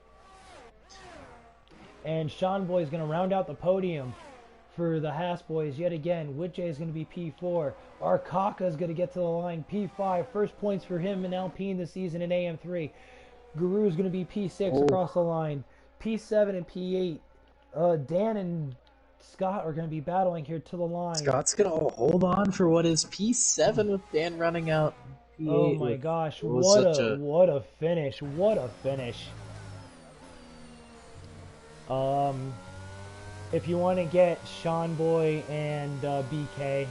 Speaker 1: And Sean Boy is going to round out the podium for the Haas boys yet again. Wiche is going to be P4. Arkaka is going to get to the line P5. First points for him in Alpine this season in AM3. Guru is going to be P6 across the line. P7 and P8. Dan and Scott are going to be battling here to the line.
Speaker 3: Scott's going to hold on for what is P7 with Dan running out. P8
Speaker 1: oh my gosh, what a finish. What a finish. If you want to get Sean Boy and BK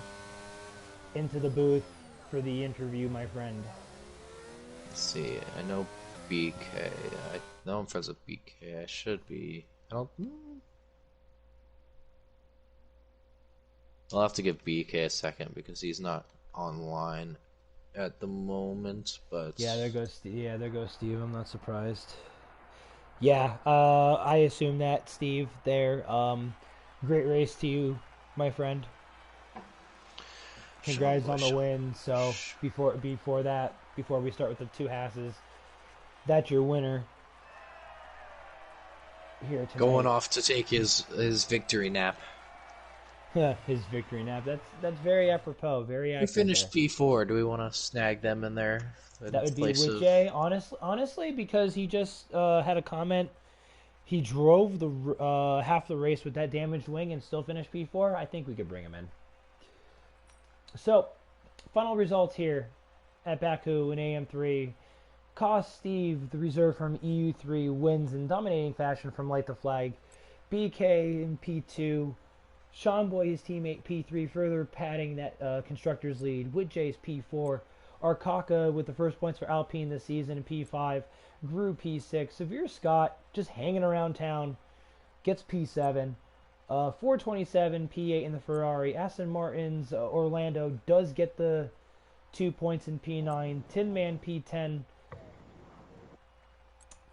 Speaker 1: into the booth for the interview, my friend.
Speaker 3: Let's see, I know BK. I know I'm friends with BK. I should be. I don't. I'll have to give BK a second because he's not online at the moment. But
Speaker 1: yeah, there goes Steve. I'm not surprised. Yeah, I assume that Steve there. Great race to you, my friend. Congrats on the win. So before we start with the 2 Hasses, that's your winner here tonight.
Speaker 3: Going off to take his victory nap.
Speaker 1: His victory nap. That's very apropos. Very accurate.
Speaker 3: He finished P4. Do we want to snag them in there?
Speaker 1: That would be with Jay. Honestly, because he just had a comment. He drove the half the race with that damaged wing and still finished P4. I think we could bring him in. So, final results here at Baku in AM3. Cost Steve, the reserve from EU3, wins in dominating fashion from light to flag. BK in P2. Sean Boy, his teammate P3, further padding that constructors lead. With J's P4. Arkaka with the first points for Alpine this season in P5. Grew P6. Severe Scott just hanging around town. Gets P7. 427 P8 in the Ferrari. Aston Martin's Orlando does get the 2 points in P9. Tin Man P10.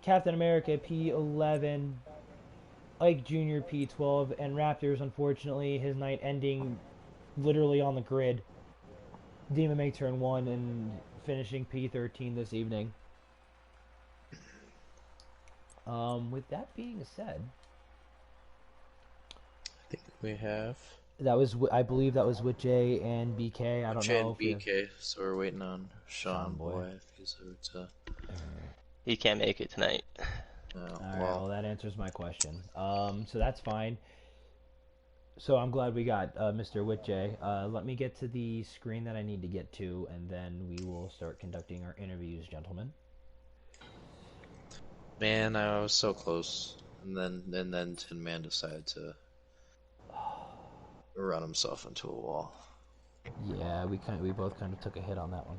Speaker 1: Captain America P11. Ike Jr. P12. And Raptors, unfortunately, his night ending literally on the grid. DMMA turn 1 and finishing P13 this evening. With that being said,
Speaker 3: I think we have
Speaker 1: that was, I believe that was with Jay and BK. I don't
Speaker 3: Jay
Speaker 1: know.
Speaker 3: and BK, so we're waiting on Sean Boy. If he's over to...
Speaker 4: He can't make it tonight.
Speaker 1: Alright, well that answers my question. So that's fine. So I'm glad we got Mr. Witjay. Let me get to the screen that I need to get to, and then we will start conducting our interviews, gentlemen.
Speaker 3: Man, I was so close, and then Tin Man decided to run himself into a wall.
Speaker 1: Yeah, we both kind of took a hit on that one.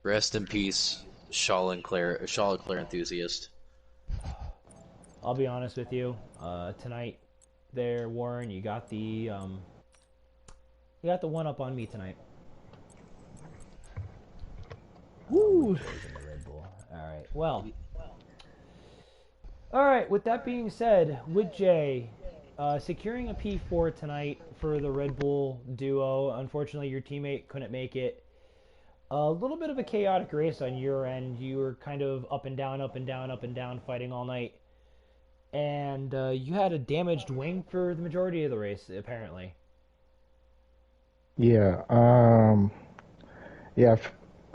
Speaker 3: Rest in peace, Shaw and Claire enthusiast.
Speaker 1: I'll be honest with you. Tonight, there, Warren, you got the one up on me tonight. Woo! Alright, well. Alright, with that being said, with Jay, securing a P4 tonight for the Red Bull duo. Unfortunately, your teammate couldn't make it. A little bit of a chaotic race on your end. You were kind of up and down, up and down, up and down, fighting all night. And you had a damaged wing for the majority of the race, apparently.
Speaker 5: Yeah, yeah,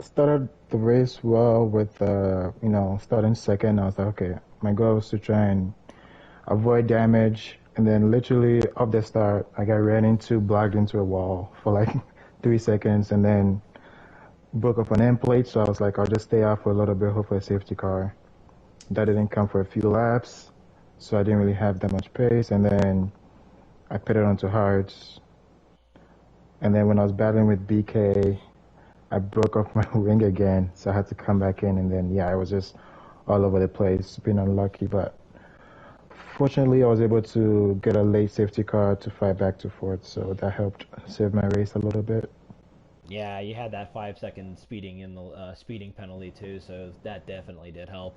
Speaker 5: started the race well with, starting second. I was like, okay, my goal was to try and avoid damage. And then literally off the start, I got blocked into a wall for like 3 seconds and then broke up an end plate. So I was like, I'll just stay out for a little bit, hope for a safety car. That didn't come for a few laps, so I didn't really have that much pace. And then I put it onto hards. And then when I was battling with BK, I broke off my wing again, so I had to come back in. And then, yeah, I was just all over the place, being unlucky. But fortunately, I was able to get a late safety car to fight back to fourth, so that helped save my race a little bit.
Speaker 1: Yeah, you had that 5-second speeding in the speeding penalty too, so that definitely did help.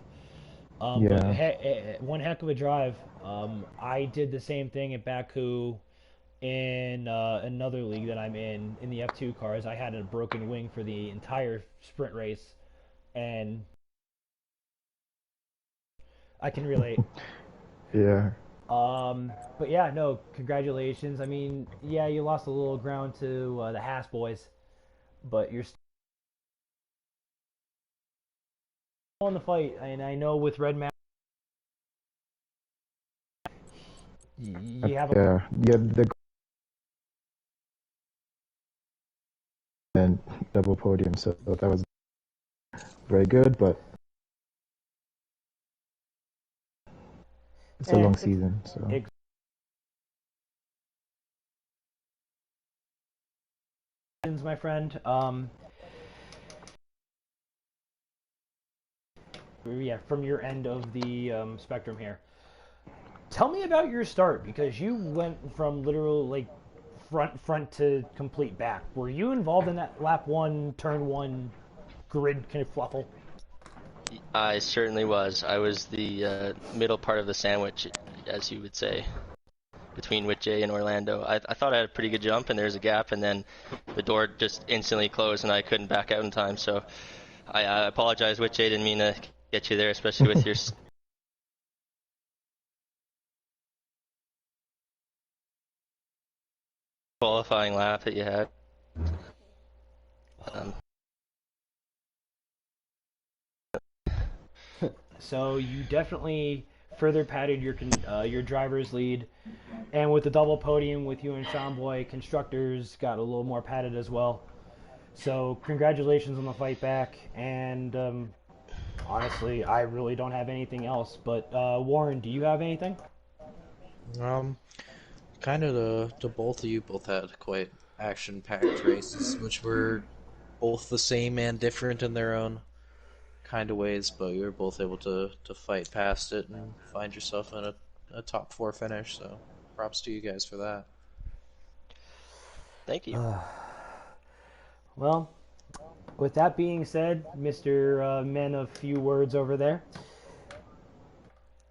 Speaker 5: Yeah.
Speaker 1: But one heck of a drive. I did the same thing at Baku in another league that I'm in the F2 cars. I had a broken wing for the entire sprint race, and I can relate.
Speaker 5: Yeah.
Speaker 1: But yeah, no, congratulations. I mean, yeah, you lost a little ground to the Haas boys, but you're still in the fight. And I know with Red Mac, you have a...
Speaker 5: Yeah, the and double podium, so that was very good, but it's a long season, so.
Speaker 1: My friend, yeah, from your end of the spectrum here. Tell me about your start, because you went from literal like front to complete back. Were you involved in that lap 1, turn 1 grid kind of fluffle?
Speaker 4: I certainly was. I was the middle part of the sandwich, as you would say, between Whitjay and Orlando. I thought I had a pretty good jump, and there's a gap, and then the door just instantly closed, and I couldn't back out in time. So I apologize, Whitjay. Didn't mean to get you there, especially with your qualifying lap that you had.
Speaker 1: So you definitely further padded your driver's lead, and with the double podium with you and Sean Boy, constructors got a little more padded as well. So congratulations on the fight back, and honestly, I really don't have anything else. But Warren, do you have anything?
Speaker 3: kind of to both of you, both had quite action-packed races, which were both the same and different in their own kind of ways, but you were both able to fight past it and find yourself in a top 4 finish, so props to you guys for that.
Speaker 4: Thank you.
Speaker 1: Well, with that being said, Mr. Men of Few Words over there,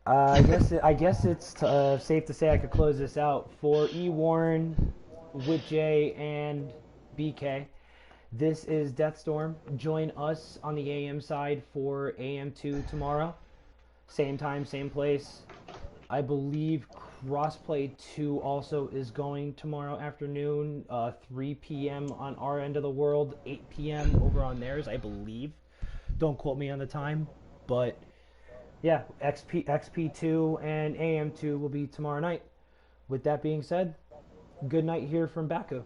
Speaker 1: I guess it's safe to say I could close this out for E. Warren, Witjay, and BK. This is Deathstorm. Join us on the AM side for AM2 tomorrow. Same time, same place. I believe Crossplay 2 also is going tomorrow afternoon, 3 p.m. on our end of the world, 8 p.m. over on theirs, I believe. Don't quote me on the time, but yeah, XP2 and AM2 will be tomorrow night. With that being said, good night here from Baku.